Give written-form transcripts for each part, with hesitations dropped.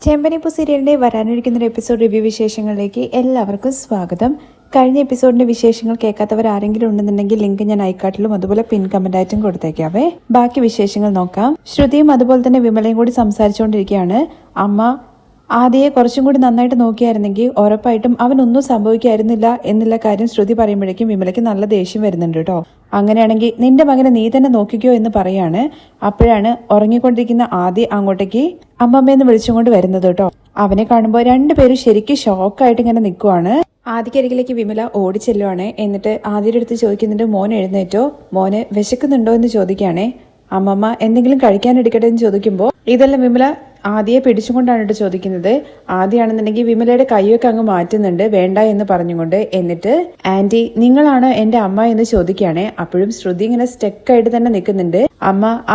ചെമ്പനിപ്പൂ സീരിയലിന്റെ വരാനിരിക്കുന്ന ഒരു എപ്പിസോഡ് റിവ്യൂ വിശേഷങ്ങളിലേക്ക് എല്ലാവർക്കും സ്വാഗതം. കഴിഞ്ഞ എപ്പിസോഡിന്റെ വിശേഷങ്ങൾ കേൾക്കാത്തവർ ആരെങ്കിലും ഉണ്ടെന്നുണ്ടെങ്കിൽ ലിങ്ക് ഞാൻ ഐക്കാർട്ടിലും അതുപോലെ പിൻ കമന്റായിട്ടും കൊടുത്തേക്കാവേ. ബാക്കി വിശേഷങ്ങൾ നോക്കാം. ശ്രുതിയും അതുപോലെ തന്നെ വിമലയും കൂടി സംസാരിച്ചുകൊണ്ടിരിക്കുകയാണ്. അമ്മ ആദ്യയെ കുറച്ചും കൂടി നന്നായിട്ട് നോക്കിയായിരുന്നെങ്കിൽ ഉറപ്പായിട്ടും അവനൊന്നും സംഭവിക്കായിരുന്നില്ല എന്നുള്ള കാര്യം ശ്രുതി പറയുമ്പോഴേക്കും വിമലയ്ക്ക് നല്ല ദേഷ്യം വരുന്നുണ്ട് കേട്ടോ. അങ്ങനെയാണെങ്കിൽ നിന്റെ മകനെ നീ തന്നെ നോക്കിക്കോ എന്ന് പറയാണ്. അപ്പോഴാണ് ഉറങ്ങിക്കൊണ്ടിരിക്കുന്ന ആദ്യ അങ്ങോട്ടേക്ക് അമ്മമ്മയെന്ന് വിളിച്ചുകൊണ്ട് വരുന്നത് കേട്ടോ. അവനെ കാണുമ്പോൾ രണ്ടുപേരും ശരിക്കും ഷോക്കായിട്ട് ഇങ്ങനെ നിൽക്കുവാണ്. ആദ്യക്കരികിലേക്ക് വിമല ഓടിച്ചെല്ലുവാണ്. എന്നിട്ട് ആദ്യയുടെ അടുത്ത് ചോദിക്കുന്നുണ്ട്, മോൻ എഴുന്നേറ്റോ, മോന് വിശക്കുന്നുണ്ടോ എന്ന് ചോദിക്കുകയാണേ. അമ്മമ്മ എന്തെങ്കിലും കഴിക്കാൻ എടുക്കട്ടെ എന്ന് ചോദിക്കുമ്പോൾ ഇതെല്ലാം വിമല ആദ്യയെ പിടിച്ചുകൊണ്ടാണ് കേട്ടോ ചോദിക്കുന്നത്. ആദ്യമാണെന്നുണ്ടെങ്കിൽ വിമലയുടെ കൈയൊക്കെ അങ്ങ് മാറ്റുന്നുണ്ട് വേണ്ട എന്ന് പറഞ്ഞുകൊണ്ട്. എന്നിട്ട് ആന്റി നിങ്ങളാണോ എന്റെ അമ്മ എന്ന് ചോദിക്കുകയാണെ. അപ്പോഴും ശ്രുതി ഇങ്ങനെ സ്റ്റെക്കായിട്ട് തന്നെ നിൽക്കുന്നുണ്ട്.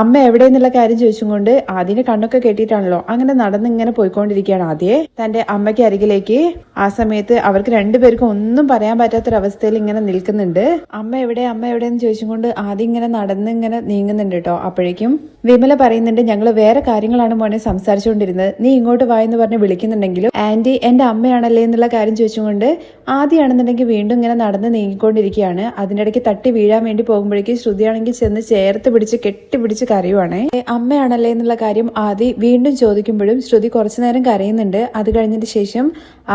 അമ്മ എവിടെ എന്നുള്ള കാര്യം ചോദിച്ചുകൊണ്ട് ആദ്യന്റെ കണ്ണൊക്കെ കെട്ടിയിട്ടാണല്ലോ അങ്ങനെ നടന്നിങ്ങനെ പോയിക്കൊണ്ടിരിക്കുകയാണ് ആദ്യയെ തന്റെ അമ്മയ്ക്ക് അരികിലേക്ക്. ആ സമയത്ത് അവർക്ക് രണ്ടുപേർക്കും ഒന്നും പറയാൻ പറ്റാത്തൊരവസ്ഥയിൽ ഇങ്ങനെ നിൽക്കുന്നുണ്ട്. അമ്മ എവിടെയെന്ന് ചോദിച്ചുകൊണ്ട് ആദ്യം ഇങ്ങനെ നടന്നിങ്ങനെ നീങ്ങുന്നുണ്ട് കേട്ടോ. അപ്പോഴേക്കും വിമല പറയുന്നുണ്ട്, ഞങ്ങള് വേറെ കാര്യങ്ങളാണ് മോനെ സംസാരിച്ചുകൊണ്ടിരുന്നത്, നീ ഇങ്ങോട്ട് വായെന്ന് പറഞ്ഞ് വിളിക്കുന്നുണ്ടെങ്കിലും ആന്റി എന്റെ അമ്മയാണല്ലേ എന്നുള്ള കാര്യം ചോദിച്ചുകൊണ്ട് ആദ്യമാണെന്നുണ്ടെങ്കിൽ വീണ്ടും ഇങ്ങനെ നടന്ന് നീങ്ങിക്കൊണ്ടിരിക്കുകയാണ്. അതിനിടയ്ക്ക് തട്ടി വീഴാൻ വേണ്ടി പോകുമ്പോഴേക്കും ശ്രുതിയാണെങ്കിൽ ചെന്ന് ചേർത്ത് പിടിച്ച് കെട്ടിപ്പിടിച്ച് കരയുവാണ്. അമ്മയാണല്ലേ എന്നുള്ള കാര്യം ആദ്യ വീണ്ടും ചോദിക്കുമ്പോഴും ശ്രുതി കുറച്ചു നേരം കരയുന്നുണ്ട്. അത് കഴിഞ്ഞതിന് ശേഷം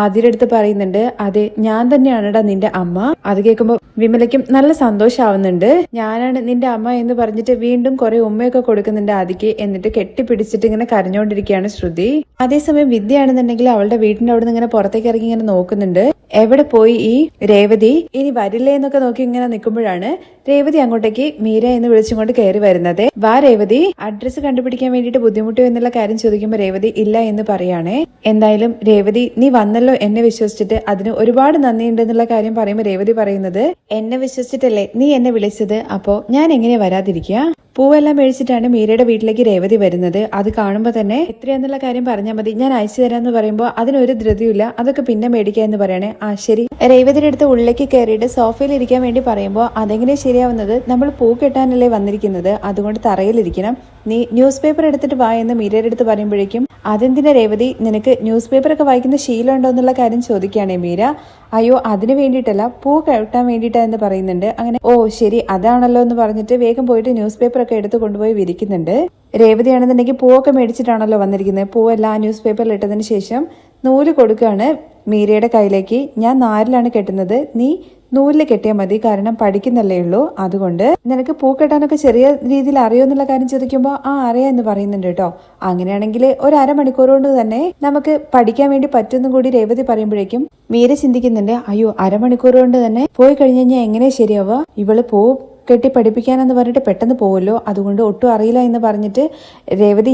ആദ്യയുടെ അടുത്ത് പറയുന്നുണ്ട്, അതെ ഞാൻ തന്നെയാണെടാ നിന്റെ അമ്മ. അത് കേൾക്കുമ്പോൾ വിമലയ്ക്കും നല്ല സന്തോഷാവുന്നുണ്ട്. ഞാനാണ് നിന്റെ അമ്മ എന്ന് പറഞ്ഞിട്ട് വീണ്ടും കുറെ ഉമ്മയൊക്കെ കൊടുക്കുന്നുണ്ട് ആദിക്ക്. എന്നിട്ട് കെട്ടിപ്പിടിച്ചിട്ട് ഇങ്ങനെ കരഞ്ഞോണ്ടിരിക്കുകയാണ് ശ്രുതി. അതേസമയം വിദ്യയാണെന്നുണ്ടെങ്കിൽ അവളുടെ വീടിന്റെ അവിടെ നിന്ന് ഇങ്ങനെ പുറത്തേക്ക് ഇറങ്ങി ഇങ്ങനെ നോക്കുന്നുണ്ട്. എവിടെ പോയി ഈ രേവതി, ഇനി വരില്ലേ എന്നൊക്കെ നോക്കി ഇങ്ങനെ നിൽക്കുമ്പോഴാണ് രേവതി അങ്ങോട്ടേക്ക് മീര എന്ന് വിളിച്ചുകൊണ്ട് കയറി വരുന്നത്. വാ രേവതി, അഡ്രസ്സ് കണ്ടുപിടിക്കാൻ വേണ്ടിയിട്ട് ബുദ്ധിമുട്ടോ എന്നുള്ള കാര്യം ചോദിക്കുമ്പോൾ രേവതി ഇല്ല എന്ന് പറയാണേ. എന്തായാലും രേവതി നീ വന്നല്ലോ എന്നെ വിശ്വസിച്ചിട്ട്, അതിന് ഒരുപാട് നന്ദിയുണ്ട് എന്നുള്ള കാര്യം പറയുമ്പോൾ രേവതി പറയുന്നത്, എന്നെ വിശ്വസിച്ചിട്ടല്ലേ നീ എന്നെ വിളിച്ചത്, അപ്പോ ഞാൻ എങ്ങനെ വരാതിരിക്കുക. പൂവെല്ലാം മേടിച്ചിട്ടാണ് മീരയുടെ വീട്ടിലേക്ക് രേവതി വരുന്നത്. അത് കാണുമ്പോൾ തന്നെ എത്രയാന്നുള്ള കാര്യം പറഞ്ഞാൽ മതി, ഞാൻ അയച്ചു തരാന്ന് പറയുമ്പോൾ അതിനൊരു ധൃതിയില്ല, അതൊക്കെ പിന്നെ മേടിക്കുക എന്ന് പറയണേ. ആ ശരി. രേവതിയുടെ അടുത്ത് ഉള്ളിലേക്ക് കയറിയിട്ട് സോഫയിൽ ഇരിക്കാൻ വേണ്ടി പറയുമ്പോൾ അതെങ്ങനെ ശരിയാവുന്നത്, നമ്മൾ പൂ കെട്ടാനല്ലേ വന്നിരിക്കുന്നത്, അതുകൊണ്ട് തറയിലിരിക്കണം, നീ ന്യൂസ് പേപ്പർ എടുത്തിട്ട് വാ എന്ന് മീരയുടെ അടുത്ത് പറയുമ്പോഴേക്കും അതെന്തിനാ രേവതി, നിനക്ക് ന്യൂസ് പേപ്പർ ഒക്കെ വായിക്കുന്ന ശീലം ഉണ്ടോ എന്നുള്ള കാര്യം ചോദിക്കുകയാണേ മീര. അയ്യോ അതിന് വേണ്ടിയിട്ടല്ല, പൂ കെട്ടാൻ വേണ്ടിയിട്ടാ എന്ന് പറയുന്നുണ്ട്. അങ്ങനെ ഓ ശരി അതാണല്ലോ എന്ന് പറഞ്ഞിട്ട് വേഗം പോയിട്ട് ന്യൂസ് പേപ്പർ ഒക്കെ എടുത്ത് കൊണ്ടുപോയി വിരിക്കുന്നുണ്ട്. രേവതി ആണെന്നുണ്ടെങ്കിൽ പൂവൊക്കെ മേടിച്ചിട്ടാണല്ലോ വന്നിരിക്കുന്നത്. പൂവെല്ലാം ആ ന്യൂസ് പേപ്പറിൽ ഇട്ടതിന് ശേഷം നൂല് കൊടുക്കുകയാണ് മീരയുടെ കയ്യിലേക്ക്. ഞാൻ നാരിലാണ് കെട്ടുന്നത്, നീ നൂലിൽ കെട്ടിയാൽ മതി, കാരണം പഠിക്കുന്നല്ലേ ഉള്ളൂ, അതുകൊണ്ട് നിനക്ക് പൂ കെട്ടാനൊക്കെ ചെറിയ രീതിയിൽ അറിയോ എന്നുള്ള കാര്യം ചോദിക്കുമ്പോൾ ആ അറിയാം എന്ന് പറയുന്നുണ്ട് കേട്ടോ. അങ്ങനെയാണെങ്കിൽ ഒരു അരമണിക്കൂർ കൊണ്ട് തന്നെ നമുക്ക് പഠിക്കാൻ വേണ്ടി പറ്റുന്നും കൂടി രേവതി പറയുമ്പോഴേക്കും മീര ചിന്തിക്കുന്നുണ്ട്, അയ്യോ അരമണിക്കൂർ കൊണ്ട് തന്നെ പോയി കഴിഞ്ഞ് കഴിഞ്ഞാൽ എങ്ങനെ ശരിയാവുക, ഇവള് പൂ കെട്ടി പഠിപ്പിക്കാനെന്ന് പറഞ്ഞിട്ട് പെട്ടെന്ന് പോവല്ലോ, അതുകൊണ്ട് ഒട്ടും അറിയില്ല എന്ന് പറഞ്ഞിട്ട് രേവതി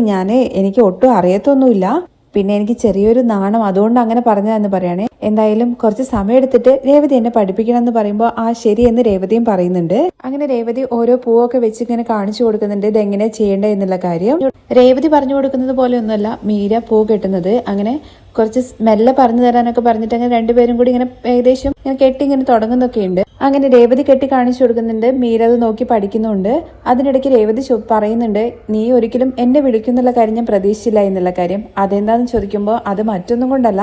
എനിക്ക് ഒട്ടും അറിയത്തൊന്നുമില്ല, പിന്നെ എനിക്ക് ചെറിയൊരു നാണം, അതുകൊണ്ട് അങ്ങനെ പറഞ്ഞതെന്ന് പറയണേ. എന്തായാലും കുറച്ച് സമയം എടുത്തിട്ട് രേവതി എന്നെ പഠിപ്പിക്കണം എന്ന് പറയുമ്പോൾ ആ ശരി എന്ന് രേവതിയും പറയുന്നുണ്ട്. അങ്ങനെ രേവതി ഓരോ പൂവൊക്കെ വെച്ച് ഇങ്ങനെ കാണിച്ചു കൊടുക്കുന്നുണ്ട് ഇതെങ്ങനെ ചെയ്യേണ്ടത് എന്നുള്ള കാര്യം. രേവതി പറഞ്ഞു കൊടുക്കുന്നത് പോലെ ഒന്നുമല്ല മീര പൂ കെട്ടുന്നത്. അങ്ങനെ കുറച്ച് മെല്ലെ പറഞ്ഞു തരാനൊക്കെ പറഞ്ഞിട്ട് അങ്ങനെ രണ്ടുപേരും കൂടി ഇങ്ങനെ ഏകദേശം ഇങ്ങനെ കെട്ടി ഇങ്ങനെ തുടങ്ങുന്നൊക്കെ ഉണ്ട്. അങ്ങനെ രേവതി കെട്ടി കാണിച്ചു കൊടുക്കുന്നുണ്ട്, മീര അത് നോക്കി പഠിക്കുന്നുണ്ട്. അതിനിടയ്ക്ക് രേവതി പറയുന്നുണ്ട്, നീ ഒരിക്കലും എന്നെ വിളിക്കുന്നുള്ള കാര്യം ഞാൻ പ്രതീക്ഷിച്ചില്ല എന്നുള്ള കാര്യം. അതെന്താന്ന് ചോദിക്കുമ്പോൾ അത് മറ്റൊന്നും കൊണ്ടല്ല,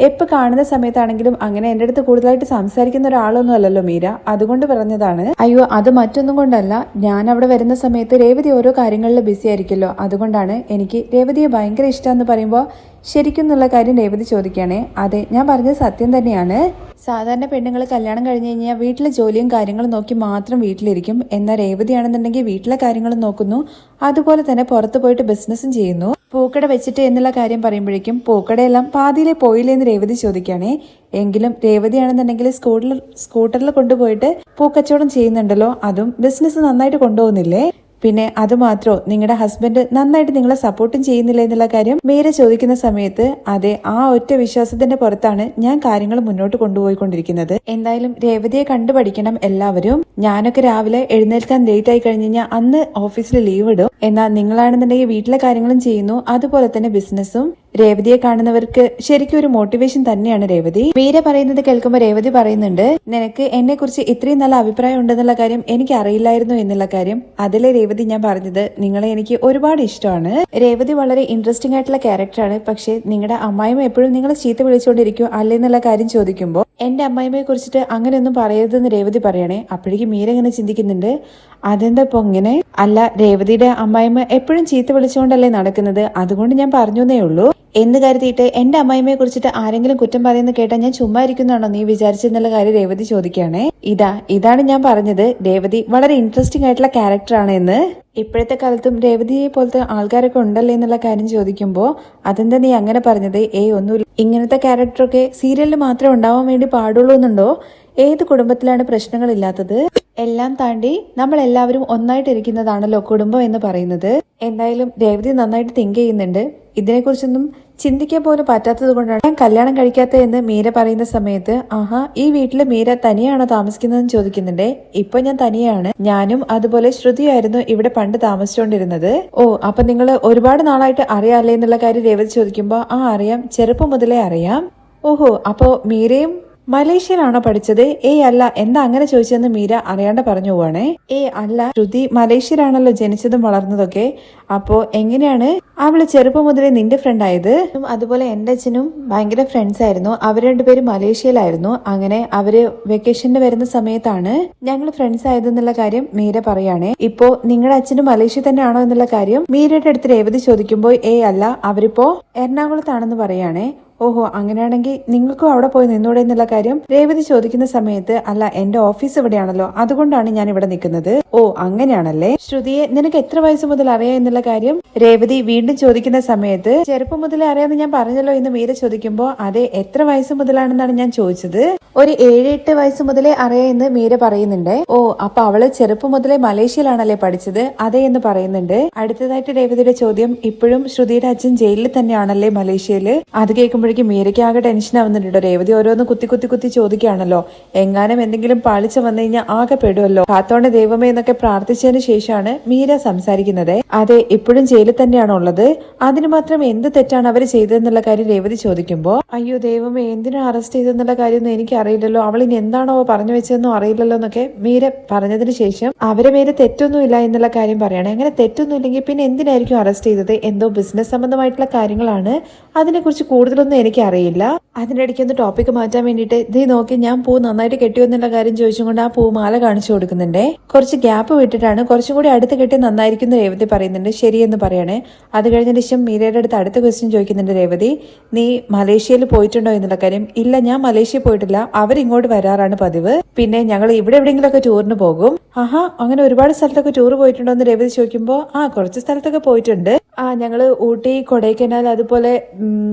എപ്പോൾ കാണുന്ന സമയത്താണെങ്കിലും അങ്ങനെ എൻ്റെ അടുത്ത് കൂടുതലായിട്ട് സംസാരിക്കുന്ന ഒരാളൊന്നും അല്ലല്ലോ മീര, അതുകൊണ്ട് പറഞ്ഞതാണ്. അയ്യോ അത് മറ്റൊന്നും കൊണ്ടല്ല, ഞാൻ അവിടെ വരുന്ന സമയത്ത് രേവതി ഓരോ കാര്യങ്ങളിൽ ബിസി ആയിരിക്കുമല്ലോ, അതുകൊണ്ടാണ്. എനിക്ക് രേവതിയെ ഭയങ്കര ഇഷ്ടമെന്ന് പറയുമ്പോൾ ശരിക്കും എന്നുള്ള കാര്യം രേവതി ചോദിക്കുകയാണേ. അതെ ഞാൻ പറഞ്ഞത് സത്യം തന്നെയാണ്. സാധാരണ പെണ്ണുങ്ങൾ കല്യാണം കഴിഞ്ഞ് കഴിഞ്ഞാൽ വീട്ടിലെ ജോലിയും കാര്യങ്ങളും നോക്കി മാത്രം വീട്ടിലിരിക്കും. എന്നാൽ രേവതിയാണെന്നുണ്ടെങ്കിൽ വീട്ടിലെ കാര്യങ്ങളും നോക്കുന്നു, അതുപോലെ തന്നെ പുറത്തു പോയിട്ട് ബിസിനസ്സും ചെയ്യുന്നു. പൂക്കട വെച്ചിട്ട് എന്നുള്ള കാര്യം പറയുമ്പോഴേക്കും പൂക്കടയെല്ലാം പാതിയിലെ പോയില്ലേ എന്ന് രേവതി ചോദിക്കുകയാണേ. എങ്കിലും രേവതിയാണെന്നുണ്ടെങ്കിൽ സ്കൂട്ടറിൽ കൊണ്ടുപോയിട്ട് പൂക്കച്ചവടം ചെയ്യുന്നുണ്ടല്ലോ, അതും ബിസിനസ് നന്നായിട്ട് കൊണ്ടുപോകുന്നില്ലേ. പിന്നെ അതുമാത്രോ നിങ്ങളുടെ ഹസ്ബൻഡ് നന്നായിട്ട് നിങ്ങളെ സപ്പോർട്ടും ചെയ്യുന്നില്ല എന്നുള്ള കാര്യം മീര ചോദിക്കുന്ന സമയത്ത് അതെ ആ ഒറ്റ വിശ്വാസത്തിന്റെ പുറത്താണ് ഞാൻ കാര്യങ്ങൾ മുന്നോട്ട് കൊണ്ടുപോയിക്കൊണ്ടിരിക്കുന്നത്. എന്തായാലും രേവതിയെ കണ്ടുപഠിക്കണം എല്ലാവരും. ഞാനൊക്കെ രാവിലെ എഴുന്നേൽക്കാൻ ലേറ്റ് ആയി കഴിഞ്ഞ് കഴിഞ്ഞാൽ അന്ന് ഓഫീസിൽ ലീവ് ഇടും. എന്നാൽ നിങ്ങളാണെന്നുണ്ടെങ്കിൽ വീട്ടിലെ കാര്യങ്ങളും ചെയ്യുന്നു, അതുപോലെ തന്നെ ബിസിനസ്സും രേവതിയെ കാണുന്നവർക്ക് ശരിക്കും ഒരു മോട്ടിവേഷൻ തന്നെയാണ് രേവതി. മീര പറയുന്നത് കേൾക്കുമ്പോൾ രേവതി പറയുന്നുണ്ട്, നിനക്ക് എന്നെ കുറിച്ച് ഇത്രയും നല്ല അഭിപ്രായം ഉണ്ടെന്നുള്ള കാര്യം എനിക്ക് അറിയില്ലായിരുന്നു എന്നുള്ള കാര്യം. അതിലെ രേവതി ഞാൻ പറഞ്ഞത് നിങ്ങളെ എനിക്ക് ഒരുപാട് ഇഷ്ടമാണ്. രേവതി വളരെ ഇൻട്രസ്റ്റിംഗ് ആയിട്ടുള്ള ക്യാരക്ടറാണ്. പക്ഷെ നിങ്ങളുടെ അമ്മായിമ്മ എപ്പോഴും നിങ്ങളെ ചീത്ത വിളിച്ചുകൊണ്ടിരിക്കും അല്ലേ എന്നുള്ള കാര്യം ചോദിക്കുമ്പോൾ എന്റെ അമ്മായിമ്മയെ കുറിച്ചിട്ട് അങ്ങനെയൊന്നും പറയരുതെന്ന് രേവതി പറയണേ. അപ്പോഴേക്കും മീര ഇങ്ങനെ ചിന്തിക്കുന്നുണ്ട്, അതെന്താ ഇപ്പൊ ഇങ്ങനെ? അല്ല, രേവതിയുടെ അമ്മായിമ്മ എപ്പോഴും ചീത്ത വിളിച്ചുകൊണ്ടല്ലേ നടക്കുന്നത്, അതുകൊണ്ട് ഞാൻ പറഞ്ഞേ ഉള്ളൂ എന്ന് കരുതിയിട്ട് എന്റെ അമ്മായിമ്മയെ കുറിച്ചിട്ട് ആരെങ്കിലും കുറ്റം പറയുന്നത് കേട്ടാൽ ഞാൻ ചുമ്മാ ഇരിക്കുന്നതാണോ നീ വിചാരിച്ചെന്നുള്ള കാര്യം രേവതി ചോദിക്കുകയാണേ. ഇതാണ് ഞാൻ പറഞ്ഞത്, രേവതി വളരെ ഇൻട്രസ്റ്റിംഗ് ആയിട്ടുള്ള ക്യാരക്ടറാണ് എന്ന്. ഇപ്പോഴത്തെ കാലത്തും രേവതിയെ പോലത്തെ ആൾക്കാരൊക്കെ ഉണ്ടല്ലേ എന്നുള്ള കാര്യം ചോദിക്കുമ്പോൾ അതെന്താ നീ അങ്ങനെ പറഞ്ഞത്? ഒന്നുമില്ല, ഇങ്ങനത്തെ ക്യാരക്ടറൊക്കെ സീരിയലിൽ മാത്രമേ ഉണ്ടാവാൻ വേണ്ടി പാടുള്ളൂ എന്നുണ്ടോ? ഏത് കുടുംബത്തിലാണ് പ്രശ്നങ്ങളില്ലാത്തത്? എല്ലാം താണ്ടി നമ്മൾ എല്ലാവരും ഒന്നായിട്ടിരിക്കുന്നതാണല്ലോ കുടുംബം എന്ന് പറയുന്നത്. എന്തായാലും രേവതി നന്നായിട്ട് തിങ്ക് ചെയ്യുന്നുണ്ട്. ഇതിനെക്കുറിച്ചൊന്നും ചിന്തിക്കാൻ പോലും പറ്റാത്തത് കൊണ്ടാണ് ഞാൻ കല്യാണം കഴിക്കാത്തത് എന്ന് മീര പറയുന്ന സമയത്ത്, ഈ വീട്ടില് മീര തനിയാണോ താമസിക്കുന്നതെന്ന് ചോദിക്കുന്നുണ്ടേ. ഇപ്പൊ ഞാൻ തനിയാണ്, ഞാനും അതുപോലെ ശ്രുതിയായിരുന്നു ഇവിടെ പണ്ട് താമസിച്ചുകൊണ്ടിരുന്നത്. അപ്പൊ നിങ്ങൾ ഒരുപാട് നാളായിട്ട് അറിയാല്ലേ എന്നുള്ള കാര്യം രേവതി ചോദിക്കുമ്പോ അറിയാം, ചെറുപ്പം മുതലേ അറിയാം. അപ്പോ മീരയും മലേഷ്യയിലാണോ പഠിച്ചത്? അല്ല, എന്താ അങ്ങനെ ചോദിച്ചതെന്ന് മീര അറിയാണ്ട് പറഞ്ഞു പോവാണേ. അല്ല, ശ്രുതി മലേഷ്യയിലാണല്ലോ ജനിച്ചതും വളർന്നതൊക്കെ. അപ്പോ എങ്ങനെയാണ് അവള് ചെറുപ്പം മുതലേ നിന്റെ ഫ്രണ്ട് ആയത്? അതുപോലെ എന്റെ അച്ഛനും ഭയങ്കര ഫ്രണ്ട്സ് ആയിരുന്നു. അവർ രണ്ടുപേരും മലേഷ്യയിലായിരുന്നു. അങ്ങനെ അവര് വെക്കേഷന് വരുന്ന സമയത്താണ് ഞങ്ങൾ ഫ്രണ്ട്സ് ആയതെന്നുള്ള കാര്യം മീര പറയാണേ. ഇപ്പോ നിങ്ങളുടെ അച്ഛനും മലേഷ്യ തന്നെയാണോ എന്നുള്ള കാര്യം മീരയുടെ അടുത്ത് രേവതി ചോദിക്കുമ്പോൾ അല്ല, അവരിപ്പോ എറണാകുളത്താണെന്ന് പറയാണേ. അങ്ങനെയാണെങ്കിൽ നിങ്ങൾക്കും അവിടെ പോയി നിന്നൂടെ എന്നുള്ള കാര്യം രേവതി ചോദിക്കുന്ന സമയത്ത്, അല്ല, എന്റെ ഓഫീസ് ഇവിടെയാണല്ലോ, അതുകൊണ്ടാണ് ഞാൻ ഇവിടെ നിൽക്കുന്നത്. അങ്ങനെയാണല്ലേ. ശ്രുതിയെ നിനക്ക് എത്ര വയസ്സ് മുതൽ അറിയാം എന്നുള്ള കാര്യം രേവതി വീണ്ടും ചോദിക്കുന്ന സമയത്ത്, ചെറുപ്പം മുതലേ അറിയാമെന്ന് ഞാൻ പറഞ്ഞല്ലോ എന്ന് മീര ചോദിക്കുമ്പോ, അതെ, എത്ര വയസ്സ് മുതലാണെന്നാണ് ഞാൻ ചോദിച്ചത്. ഒരു 7-8 വയസ്സ് മുതലേ അറിയാം എന്ന് മീര പറയുന്നുണ്ട്. അപ്പൊ അവള് ചെറുപ്പം മുതലേ മലേഷ്യയിലാണല്ലേ പഠിച്ചത്? അതെ എന്ന് പറയുന്നുണ്ട്. അടുത്തതായിട്ട് രേവതിയുടെ ചോദ്യം, ഇപ്പോഴും ശ്രുതിയുടെ അച്ഛൻ ജയിലിൽ തന്നെയാണല്ലേ മലേഷ്യയില്? അത് കേൾക്കുമ്പോഴേക്കും മീരയ്ക്ക് ആകെ ടെൻഷൻ ആവുന്നുണ്ടോ. രേവതി ഓരോന്ന് കുത്തി ചോദിക്കുകയാണല്ലോ. എങ്ങാനും എന്തെങ്കിലും പാളിച്ച വന്നു കഴിഞ്ഞാൽ ആകെ പെടുമല്ലോ. കാത്തോണ്ട് ദൈവമേ എന്നൊക്കെ പ്രാർത്ഥിച്ചതിന് ശേഷമാണ് മീര സംസാരിക്കുന്നത്. അതെ, ഇപ്പോഴും ജയിലിൽ തന്നെയാണോ ഉള്ളത്? അതിന് മാത്രം എന്ത് തെറ്റാണ് അവർ ചെയ്തതെന്നുള്ള കാര്യം രേവതി ചോദിക്കുമ്പോ, അയ്യോ ദൈവമേ, എന്തിനാ അറസ്റ്റ് ചെയ്തെന്നുള്ള കാര്യമൊന്നും എനിക്ക് അറിയില്ലല്ലോ, അവളിനി എന്താണോ പറഞ്ഞു വെച്ചതെന്നോ അറിയില്ലല്ലോ എന്നൊക്കെ മീര പറഞ്ഞതിന് ശേഷം അവരെ മേലെ തെറ്റൊന്നുമില്ല എന്നുള്ള കാര്യം പറയണേ. അങ്ങനെ തെറ്റൊന്നും ഇല്ലെങ്കിൽ പിന്നെ എന്തിനായിരിക്കും അറസ്റ്റ് ചെയ്തത്? എന്തോ ബിസിനസ് സംബന്ധമായിട്ടുള്ള കാര്യങ്ങളാണ്, അതിനെക്കുറിച്ച് കൂടുതലൊന്നും എനിക്ക് അറിയില്ല. അതിനിടയ്ക്ക് ഒന്ന് ടോപ്പിക് മാറ്റാൻ വേണ്ടിയിട്ട് ഇതേ നോക്കി ഞാൻ പൂ നന്നായിട്ട് കെട്ടിയോ എന്നുള്ള കാര്യം ചോദിച്ചുകൊണ്ട് ആ പൂ മാല കാണിച്ചു കൊടുക്കുന്നുണ്ടേ. കുറച്ച് ഗ്യാപ്പ് വിട്ടിട്ടാണ്, കുറച്ചും കൂടി അടുത്ത് കെട്ടി നന്നായിരിക്കും രേവതി പറയുന്നുണ്ട്. ശരിയെന്ന് പറയണേ. അത് കഴിഞ്ഞതിന് ശേഷം മീരയുടെ അടുത്ത് അടുത്ത ക്വസ്റ്റ്യൻ ചോദിക്കുന്നുണ്ട് രേവതി, നീ മലേഷ്യയിൽ പോയിട്ടുണ്ടോ എന്നുള്ള കാര്യം. ഇല്ല, ഞാൻ മലേഷ്യയിൽ പോയിട്ടില്ല, അവരിങ്ങോട്ട് വരാറാണ് പതിവ്. പിന്നെ ഞങ്ങൾ ഇവിടെ എവിടെയെങ്കിലുമൊക്കെ ടൂറിന് പോകും. അങ്ങനെ ഒരുപാട് സ്ഥലത്തൊക്കെ ടൂർ പോയിട്ടുണ്ടോ എന്ന് രേവതി ചോദിക്കുമ്പോ, കുറച്ച് സ്ഥലത്തൊക്കെ പോയിട്ടുണ്ട്. ഞങ്ങള് ഊട്ടി, കൊടൈക്കനാൽ, അതുപോലെ